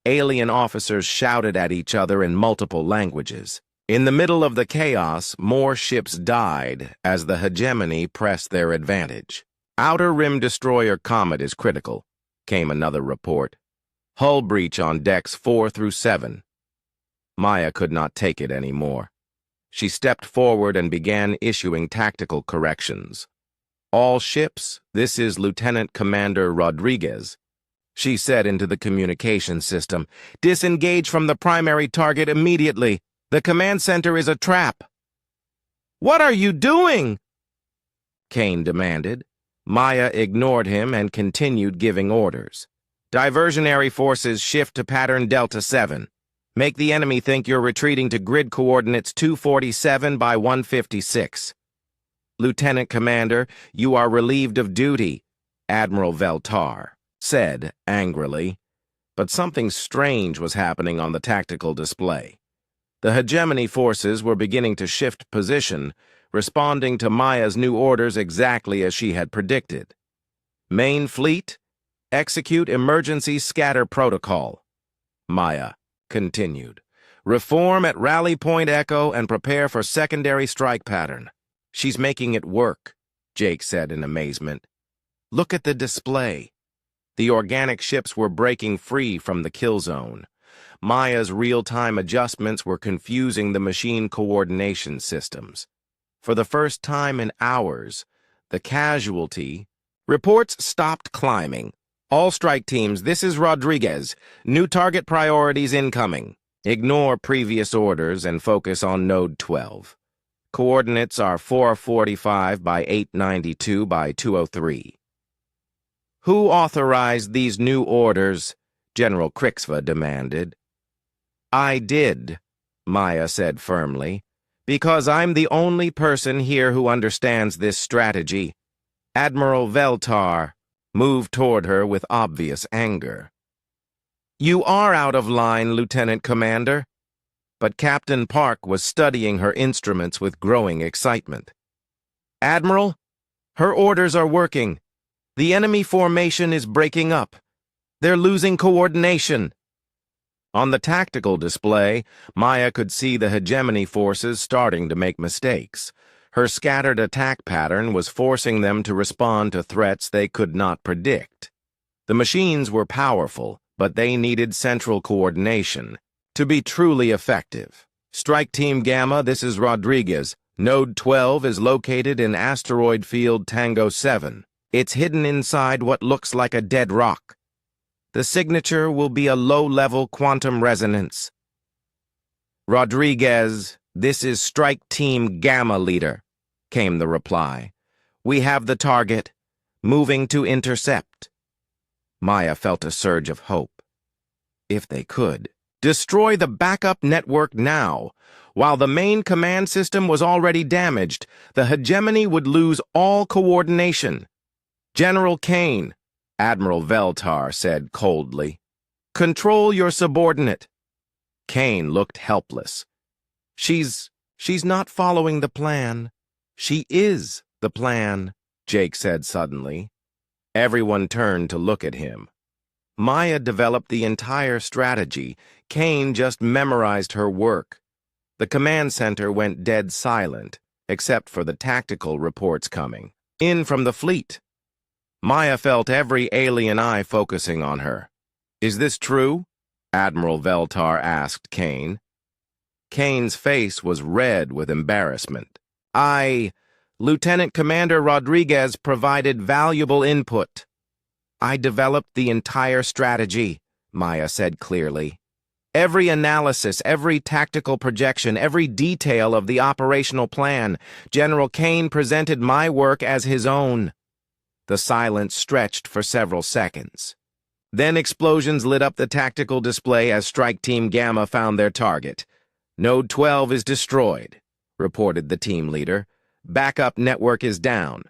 Alien officers shouted at each other in multiple languages. In the middle of the chaos, more ships died as the hegemony pressed their advantage. Outer Rim Destroyer Comet is critical, came another report. Hull breach on decks 4 through 7. Maya could not take it anymore. She stepped forward and began issuing tactical corrections. All ships, this is Lieutenant Commander Rodriguez, she said into the communication system. Disengage from the primary target immediately. The command center is a trap. What are you doing? Kane demanded. Maya ignored him and continued giving orders. Diversionary forces shift to pattern Delta 7. Make the enemy think you're retreating to grid coordinates 247 by 156. Lieutenant Commander, you are relieved of duty, Admiral Veltar said angrily. But something strange was happening on the tactical display. The hegemony forces were beginning to shift position, responding to Maya's new orders exactly as she had predicted. Main fleet, Execute emergency scatter protocol. Maya continued. Reform at Rally Point Echo and prepare for secondary strike pattern. She's making it work, Jake said in amazement. Look at the display. The organic ships were breaking free from the kill zone. Maya's real-time adjustments were confusing the machine coordination systems. For the first time in hours, the casualty reports stopped climbing. All strike teams, this is Rodriguez. New target priorities incoming. Ignore previous orders and focus on Node 12. Coordinates are 445 by 892 by 203. Who authorized these new orders? General Krixva demanded. I did, Maya said firmly, because I'm the only person here who understands this strategy. Admiral Veltar moved toward her with obvious anger. You are out of line, Lieutenant Commander. But Captain Park was studying her instruments with growing excitement. Admiral, her orders are working. The enemy formation is breaking up. They're losing coordination. On the tactical display, Maya could see the hegemony forces starting to make mistakes. Her scattered attack pattern was forcing them to respond to threats they could not predict. The machines were powerful, but they needed central coordination to be truly effective. Strike Team Gamma, this is Rodriguez. Node 12 is located in asteroid field Tango 7. It's hidden inside what looks like a dead rock. The signature will be a low-level quantum resonance. Rodriguez, this is Strike Team Gamma Leader, came the reply. We have the target, moving to intercept. Maya felt a surge of hope. If they could, destroy the backup network now. While the main command system was already damaged, the hegemony would lose all coordination. General Kane, Admiral Veltar said coldly. Control your subordinate. Kane looked helpless. She's not following the plan. She is the plan, Jake said suddenly. Everyone turned to look at him. Maya developed the entire strategy. Kane just memorized her work. The command center went dead silent, except for the tactical reports coming in from the fleet. Maya felt every alien eye focusing on her. Is this true? Admiral Veltar asked Kane. Kane's face was red with embarrassment. Lieutenant Commander Rodriguez provided valuable input. I developed the entire strategy, Maya said clearly. Every analysis, every tactical projection, every detail of the operational plan, General Kane presented my work as his own. The silence stretched for several seconds. Then explosions lit up the tactical display as Strike Team Gamma found their target. Node 12 is destroyed, reported the team leader. Backup network is down.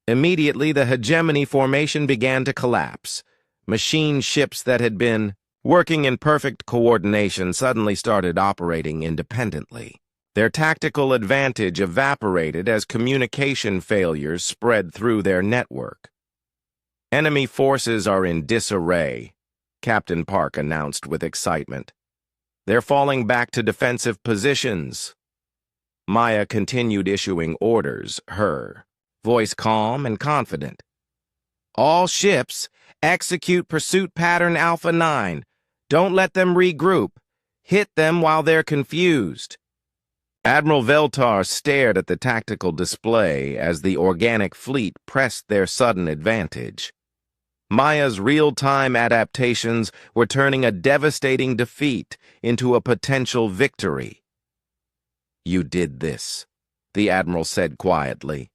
Immediately, the hegemony formation began to collapse. Machine ships that had been working in perfect coordination suddenly started operating independently. Their tactical advantage evaporated as communication failures spread through their network. Enemy forces are in disarray, Captain Park announced with excitement. They're falling back to defensive positions. Maya continued issuing orders, her voice calm and confident. All ships, execute pursuit pattern Alpha 9. Don't let them regroup. Hit them while they're confused. Admiral Veltar stared at the tactical display as the organic fleet pressed their sudden advantage. Maya's real-time adaptations were turning a devastating defeat into a potential victory. You did this, the Admiral said quietly.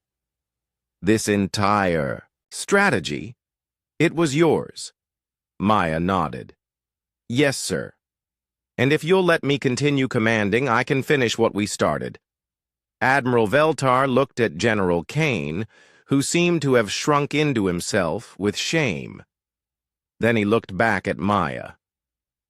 This entire strategy, it was yours. Maya nodded. Yes, sir. And if you'll let me continue commanding, I can finish what we started. Admiral Veltar looked at General Kane, who seemed to have shrunk into himself with shame. Then he looked back at Maya.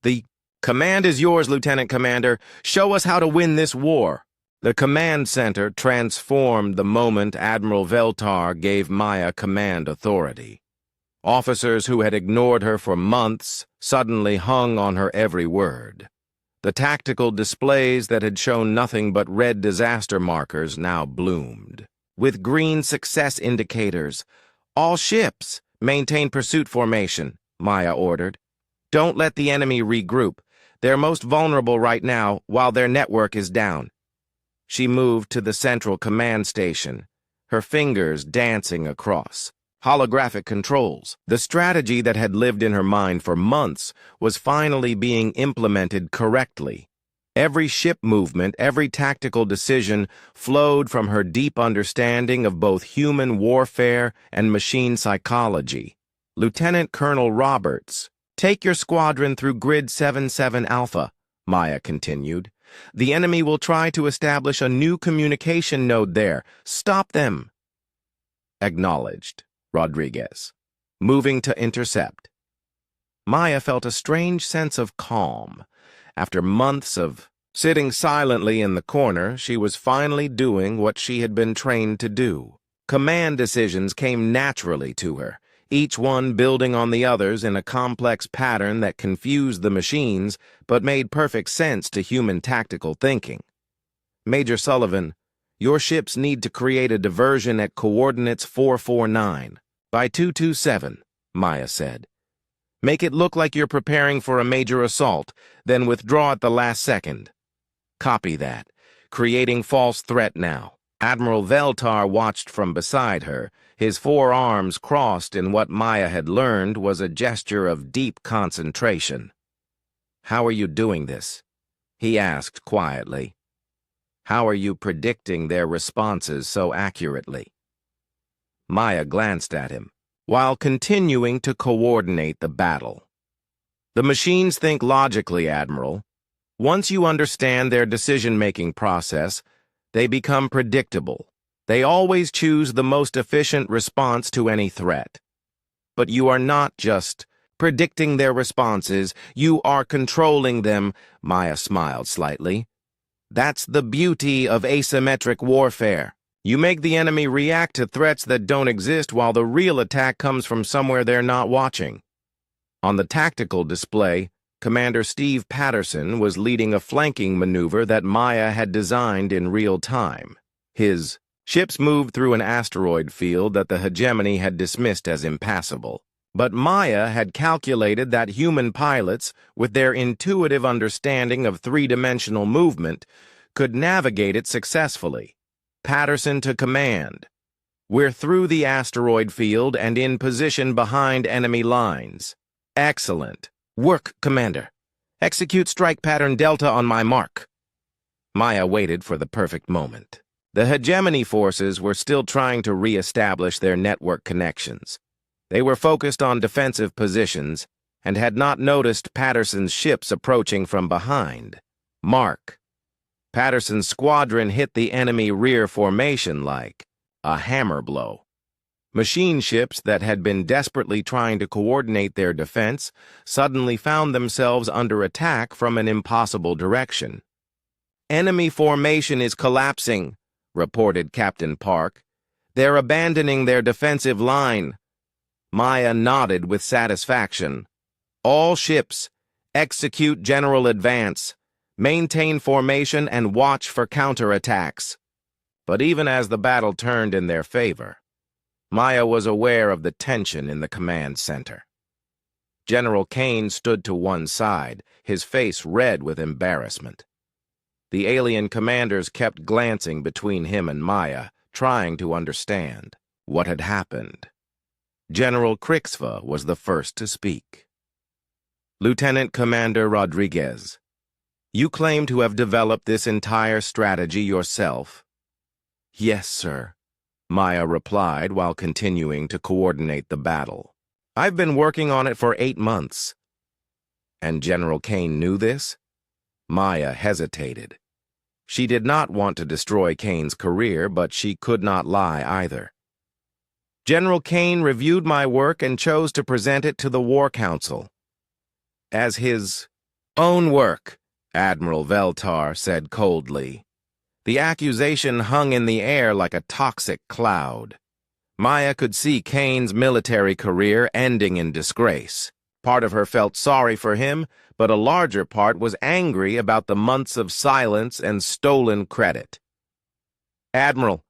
The command is yours, Lieutenant Commander. Show us how to win this war. The command center transformed the moment Admiral Veltar gave Maya command authority. Officers who had ignored her for months suddenly hung on her every word. The tactical displays that had shown nothing but red disaster markers now bloomed, with green success indicators. "All ships, maintain pursuit formation," Maya ordered. "Don't let the enemy regroup. They're most vulnerable right now while their network is down." She moved to the central command station, her fingers dancing across. Holographic controls. The strategy that had lived in her mind for months was finally being implemented correctly. Every ship movement, every tactical decision flowed from her deep understanding of both human warfare and machine psychology. "Lieutenant Colonel Roberts, take your squadron through Grid 77 Alpha," Maya continued. "The enemy will try to establish a new communication node there. Stop them." Acknowledged. Rodriguez. Moving to intercept. Maya felt a strange sense of calm. After months of sitting silently in the corner, she was finally doing what she had been trained to do. Command decisions came naturally to her, each one building on the others in a complex pattern that confused the machines but made perfect sense to human tactical thinking. "Major Sullivan, your ships need to create a diversion at coordinates 449. By 227, Maya said. "Make it look like you're preparing for a major assault, then withdraw at the last second." "Copy that. Creating false threat now." Admiral Veltar watched from beside her, his forearms crossed in what Maya had learned was a gesture of deep concentration. "How are you doing this?" he asked quietly. "How are you predicting their responses so accurately?" Maya glanced at him, while continuing to coordinate the battle. "The machines think logically, Admiral. Once you understand their decision-making process, they become predictable. They always choose the most efficient response to any threat. But you are not just predicting their responses, you are controlling them," Maya smiled slightly. "That's the beauty of asymmetric warfare. You make the enemy react to threats that don't exist while the real attack comes from somewhere they're not watching." On the tactical display, Commander Steve Patterson was leading a flanking maneuver that Maya had designed in real time. His ships moved through an asteroid field that the hegemony had dismissed as impassable. But Maya had calculated that human pilots, with their intuitive understanding of three-dimensional movement, could navigate it successfully. Patterson to command. "We're through the asteroid field and in position behind enemy lines." "Excellent. Work, Commander. Execute strike pattern Delta on my mark." Maya waited for the perfect moment. The hegemony forces were still trying to re-establish their network connections. They were focused on defensive positions and had not noticed Patterson's ships approaching from behind. Mark. Patterson's squadron hit the enemy rear formation like a hammer blow. Machine ships that had been desperately trying to coordinate their defense suddenly found themselves under attack from an impossible direction. "Enemy formation is collapsing," reported Captain Park. "They're abandoning their defensive line." Maya nodded with satisfaction. "All ships, execute general advance. Maintain formation and watch for counterattacks." But even as the battle turned in their favor, Maya was aware of the tension in the command center. General Kane stood to one side, his face red with embarrassment. The alien commanders kept glancing between him and Maya, trying to understand what had happened. General Krixva was the first to speak. "Lieutenant Commander Rodriguez, you claim to have developed this entire strategy yourself?" "Yes, sir," Maya replied while continuing to coordinate the battle. "I've been working on it for 8 months." "And General Kane knew this?" Maya hesitated. She did not want to destroy Kane's career, but she could not lie either. "General Kane reviewed my work and chose to present it to the War Council as his own work," Admiral Veltar said coldly. The accusation hung in the air like a toxic cloud. Maya could see Kane's military career ending in disgrace. Part of her felt sorry for him, but a larger part was angry about the months of silence and stolen credit. "Admiral,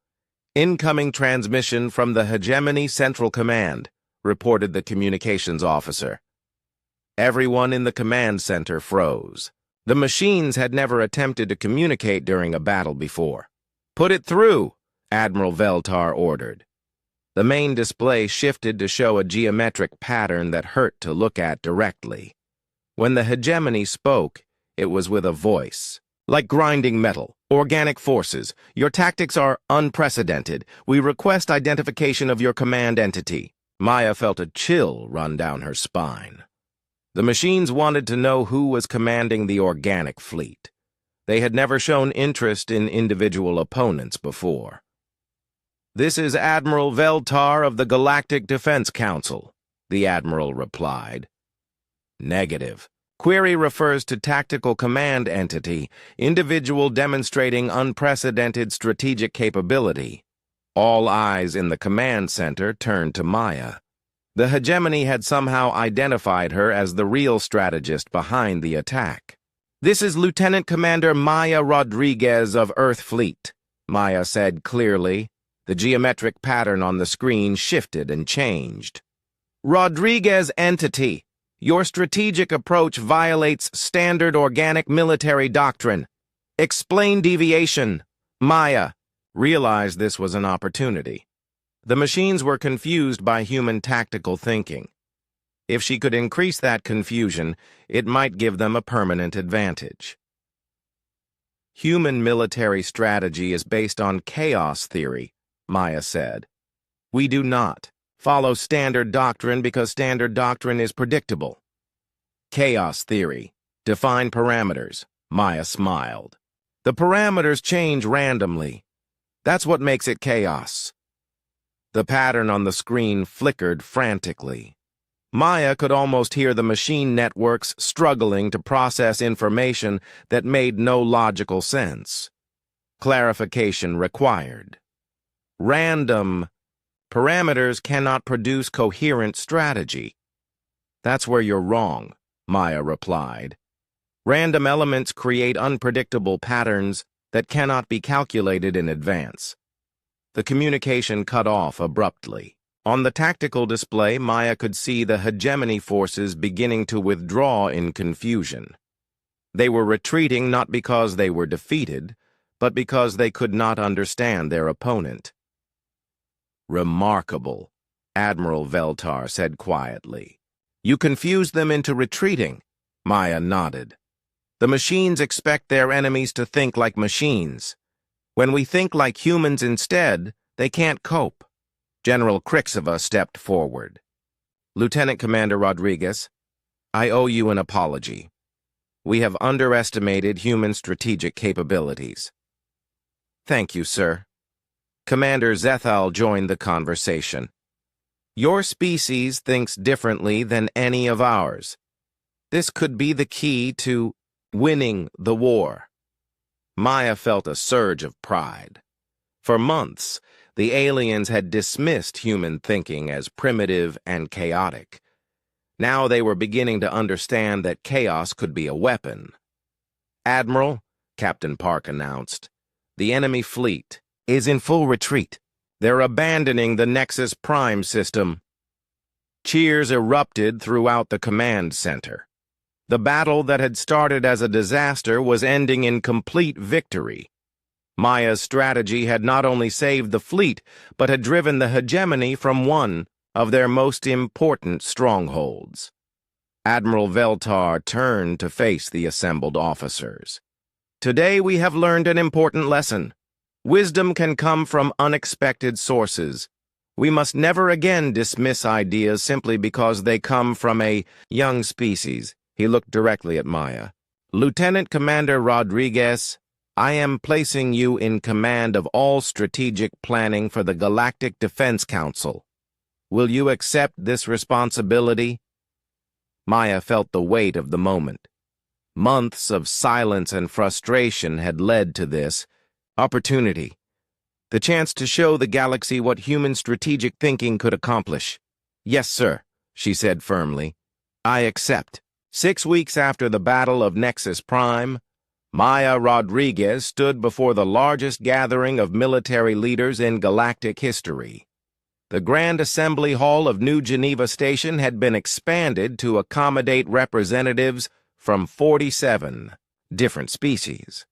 incoming transmission from the Hegemony Central Command," reported the communications officer. Everyone in the command center froze. The machines had never attempted to communicate during a battle before. "Put it through," Admiral Veltar ordered. The main display shifted to show a geometric pattern that hurt to look at directly. When the hegemony spoke, it was with a voice. "Like grinding metal, organic forces, your tactics are unprecedented. We request identification of your command entity." Maya felt a chill run down her spine. The machines wanted to know who was commanding the organic fleet. They had never shown interest in individual opponents before. "This is Admiral Veltar of the Galactic Defense Council," the Admiral replied. "Negative. Query refers to tactical command entity, individual demonstrating unprecedented strategic capability." All eyes in the command center turned to Maya. The hegemony had somehow identified her as the real strategist behind the attack. "This is Lieutenant Commander Maya Rodriguez of Earth Fleet," Maya said clearly. The geometric pattern on the screen shifted and changed. "Rodriguez entity, your strategic approach violates standard organic military doctrine. Explain deviation." Maya realized this was an opportunity. The machines were confused by human tactical thinking. If she could increase that confusion, it might give them a permanent advantage. "Human military strategy is based on chaos theory," Maya said. "We do not follow standard doctrine because standard doctrine is predictable." "Chaos theory. Define parameters," Maya smiled. "The parameters change randomly. That's what makes it chaos." The pattern on the screen flickered frantically. Maya could almost hear the machine networks struggling to process information that made no logical sense. Clarification required. "Random parameters cannot produce coherent strategy." "That's where you're wrong," Maya replied. "Random elements create unpredictable patterns that cannot be calculated in advance." The communication cut off abruptly. On the tactical display, Maya could see the hegemony forces beginning to withdraw in confusion. They were retreating not because they were defeated, but because they could not understand their opponent. "Remarkable," Admiral Veltar said quietly. "You confused them into retreating." Maya nodded. "The machines expect their enemies to think like machines. When we think like humans instead, they can't cope." General Krixova stepped forward. "Lieutenant Commander Rodriguez, I owe you an apology. We have underestimated human strategic capabilities." "Thank you, sir." Commander Zethal joined the conversation. "Your species thinks differently than any of ours. This could be the key to winning the war." Maya felt a surge of pride. For months, the aliens had dismissed human thinking as primitive and chaotic. Now they were beginning to understand that chaos could be a weapon. "Admiral," Captain Park announced, "the enemy fleet is in full retreat. They're abandoning the Nexus Prime system." Cheers erupted throughout the command center. The battle that had started as a disaster was ending in complete victory. Maya's strategy had not only saved the fleet, but had driven the hegemony from one of their most important strongholds. Admiral Veltar turned to face the assembled officers. "Today we have learned an important lesson. Wisdom can come from unexpected sources. We must never again dismiss ideas simply because they come from a young species." He looked directly at Maya. "Lieutenant Commander Rodriguez, I am placing you in command of all strategic planning for the Galactic Defense Council. Will you accept this responsibility?" Maya felt the weight of the moment. Months of silence and frustration had led to this opportunity. The chance to show the galaxy what human strategic thinking could accomplish. Yes, sir, she said firmly. I accept. 6 weeks after the Battle of Nexus Prime, Maya Rodriguez stood before the largest gathering of military leaders in galactic history. The Grand Assembly Hall of New Geneva Station had been expanded to accommodate representatives from 47 different species.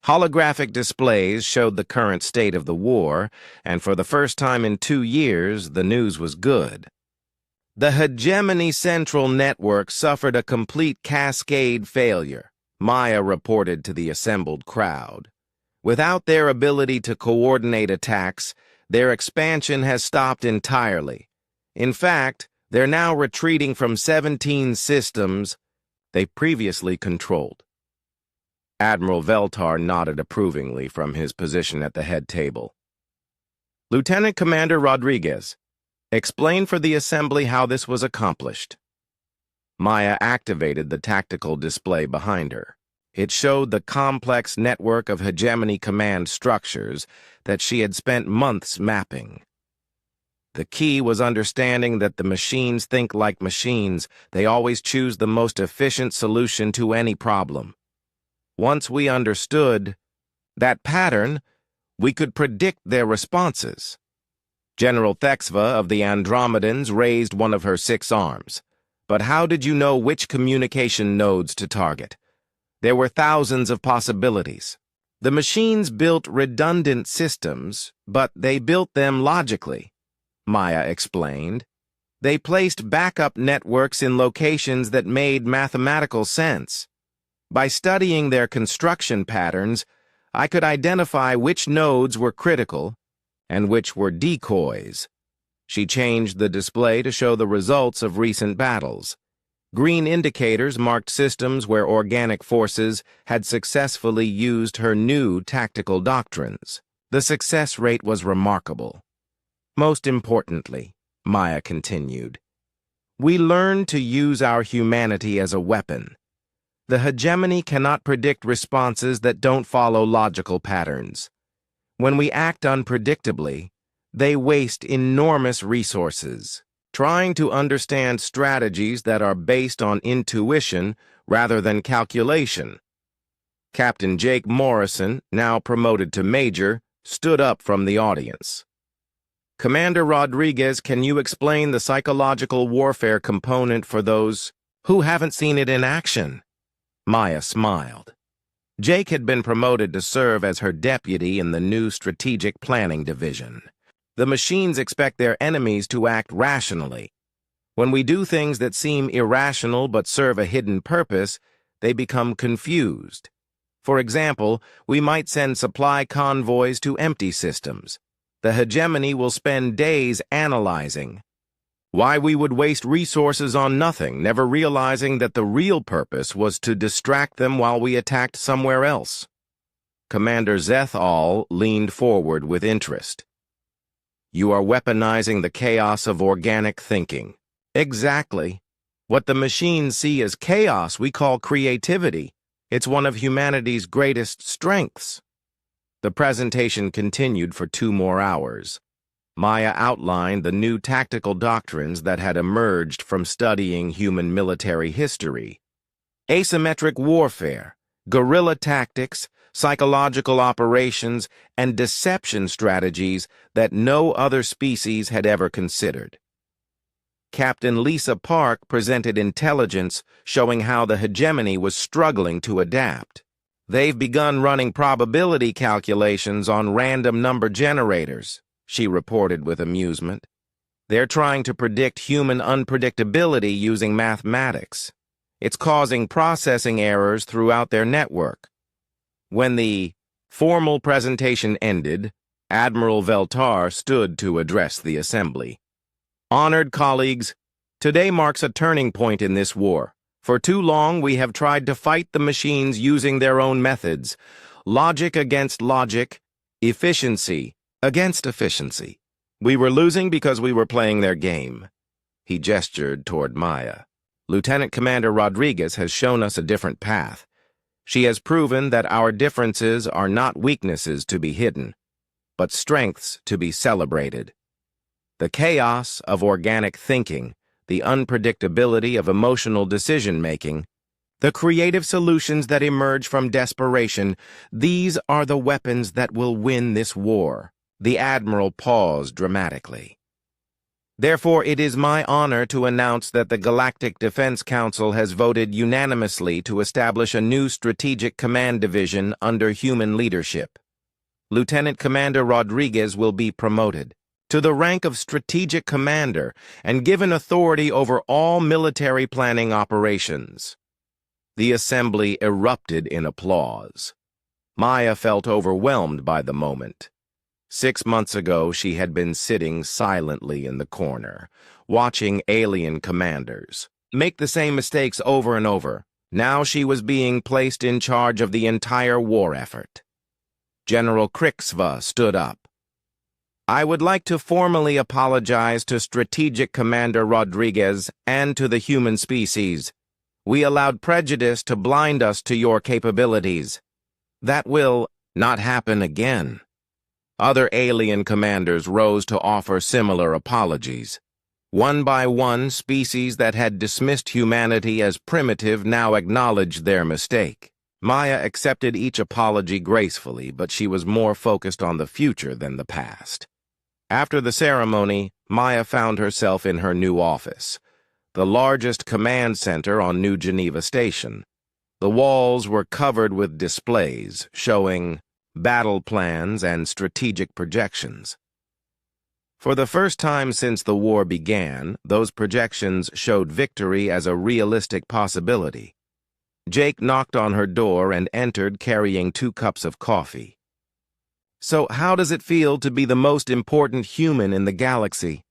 Holographic displays showed the current state of the war, and for the first time in 2 years, the news was good. The Hegemony Central Network suffered a complete cascade failure, Maya reported to the assembled crowd. Without their ability to coordinate attacks, their expansion has stopped entirely. In fact, they're now retreating from 17 systems they previously controlled. Admiral Veltar nodded approvingly from his position at the head table. Lieutenant Commander Rodriguez, explain for the assembly how this was accomplished. Maya activated the tactical display behind her. It showed the complex network of hegemony command structures that she had spent months mapping. The key was understanding that the machines think like machines. They always choose the most efficient solution to any problem. Once we understood that pattern, we could predict their responses. General Thexva of the Andromedans raised one of her 6 arms. But how did you know which communication nodes to target? There were thousands of possibilities. The machines built redundant systems, but they built them logically, Maya explained. They placed backup networks in locations that made mathematical sense. By studying their construction patterns, I could identify which nodes were critical and which were decoys. She changed the display to show the results of recent battles. Green indicators marked systems where organic forces had successfully used her new tactical doctrines. The success rate was remarkable. Most importantly, Maya continued, we learned to use our humanity as a weapon. The hegemony cannot predict responses that don't follow logical patterns. When we act unpredictably, they waste enormous resources, trying to understand strategies that are based on intuition rather than calculation. Captain Jake Morrison, now promoted to Major, stood up from the audience. Commander Rodriguez, can you explain the psychological warfare component for those who haven't seen it in action? Maya smiled. Jake had been promoted to serve as her deputy in the new Strategic Planning Division. The machines expect their enemies to act rationally. When we do things that seem irrational but serve a hidden purpose, they become confused. For example, we might send supply convoys to empty systems. The hegemony will spend days analyzing why we would waste resources on nothing, never realizing that the real purpose was to distract them while we attacked somewhere else. Commander Zethal leaned forward with interest. You are weaponizing the chaos of organic thinking. Exactly. What the machines see as chaos we call creativity. It's one of humanity's greatest strengths. The presentation continued for 2 more hours. Maya outlined the new tactical doctrines that had emerged from studying human military history. Asymmetric warfare, guerrilla tactics, psychological operations, and deception strategies that no other species had ever considered. Captain Lisa Park presented intelligence showing how the hegemony was struggling to adapt. They've begun running probability calculations on random number generators, she reported with amusement. They're trying to predict human unpredictability using mathematics. It's causing processing errors throughout their network. When the formal presentation ended, Admiral Veltar stood to address the assembly. Honored colleagues, today marks a turning point in this war. For too long, we have tried to fight the machines using their own methods. Logic against logic, efficiency against efficiency. We were losing because we were playing their game. He gestured toward Maya. Lieutenant Commander Rodriguez has shown us a different path. She has proven that our differences are not weaknesses to be hidden, but strengths to be celebrated. The chaos of organic thinking, the unpredictability of emotional decision-making, the creative solutions that emerge from desperation, these are the weapons that will win this war. The Admiral paused dramatically. Therefore, it is my honor to announce that the Galactic Defense Council has voted unanimously to establish a new strategic command division under human leadership. Lieutenant Commander Rodriguez will be promoted to the rank of Strategic Commander and given authority over all military planning operations. The assembly erupted in applause. Maya felt overwhelmed by the moment. 6 months ago, she had been sitting silently in the corner, watching alien commanders make the same mistakes over and over. Now she was being placed in charge of the entire war effort. General Krixva stood up. I would like to formally apologize to Strategic Commander Rodriguez and to the human species. We allowed prejudice to blind us to your capabilities. That will not happen again. Other alien commanders rose to offer similar apologies. One by one, species that had dismissed humanity as primitive now acknowledged their mistake. Maya accepted each apology gracefully, but she was more focused on the future than the past. After the ceremony, Maya found herself in her new office, the largest command center on New Geneva Station. The walls were covered with displays showing battle plans and strategic projections. For the first time since the war began, those projections showed victory as a realistic possibility. Jake knocked on her door and entered carrying 2 cups of coffee. So how does it feel to be the most important human in the galaxy?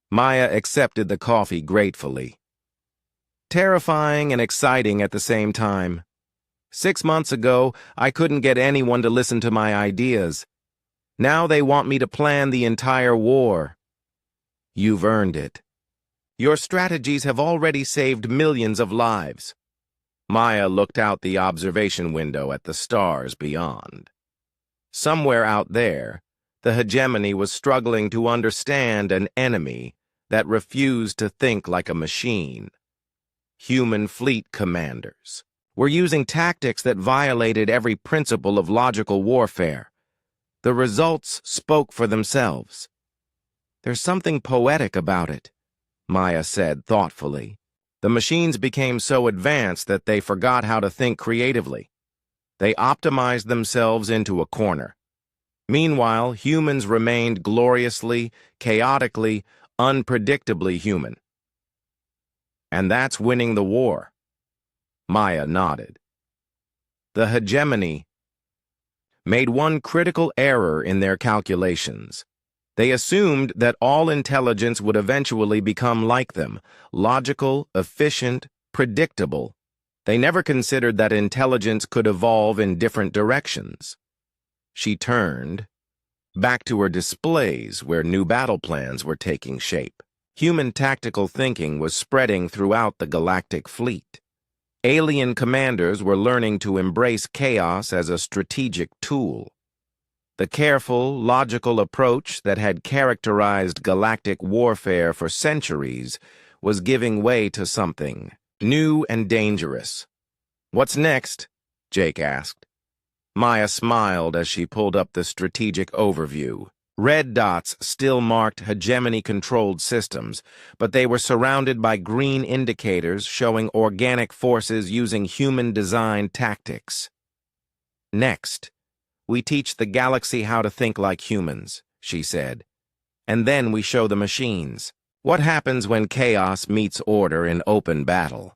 Maya accepted the coffee gratefully. Terrifying and exciting at the same time. 6 months ago, I couldn't get anyone to listen to my ideas. Now they want me to plan the entire war. You've earned it. Your strategies have already saved millions of lives. Maya looked out the observation window at the stars beyond. Somewhere out there, the hegemony was struggling to understand an enemy that refused to think like a machine. Human fleet commanders were using tactics that violated every principle of logical warfare. The results spoke for themselves. There's something poetic about it, Maya said thoughtfully. The machines became so advanced that they forgot how to think creatively. They optimized themselves into a corner. Meanwhile, humans remained gloriously, chaotically, unpredictably human. And that's winning the war. Maya nodded. The hegemony made one critical error in their calculations. They assumed that all intelligence would eventually become like them, logical, efficient, predictable. They never considered that intelligence could evolve in different directions. She turned back to her displays where new battle plans were taking shape. Human tactical thinking was spreading throughout the galactic fleet. Alien commanders were learning to embrace chaos as a strategic tool. The careful, logical approach that had characterized galactic warfare for centuries was giving way to something new and dangerous. What's next? Jake asked. Maya smiled as she pulled up the strategic overview. Red dots still marked hegemony-controlled systems, but they were surrounded by green indicators showing organic forces using human-designed tactics. Next, we teach the galaxy how to think like humans, she said. And then we show the machines. What happens when chaos meets order in open battle?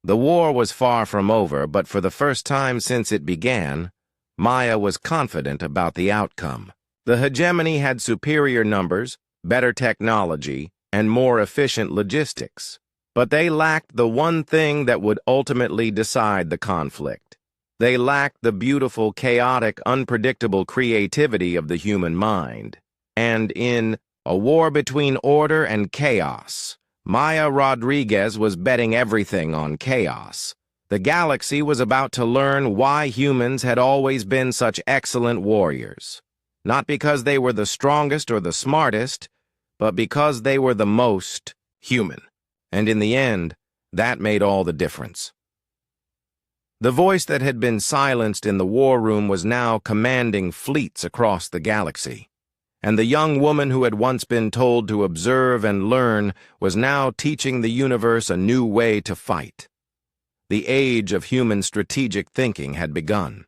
The war was far from over, but for the first time since it began, Maya was confident about the outcome. The hegemony had superior numbers, better technology, and more efficient logistics. But they lacked the one thing that would ultimately decide the conflict. They lacked the beautiful, chaotic, unpredictable creativity of the human mind. And in a war between order and chaos, Maya Rodriguez was betting everything on chaos. The galaxy was about to learn why humans had always been such excellent warriors. not because they were the strongest or the smartest, but because they were the most human. And in the end, that made all the difference. The voice that had been silenced in the war room was now commanding fleets across the galaxy. And the young woman who had once been told to observe and learn was now teaching the universe a new way to fight. The age of human strategic thinking had begun.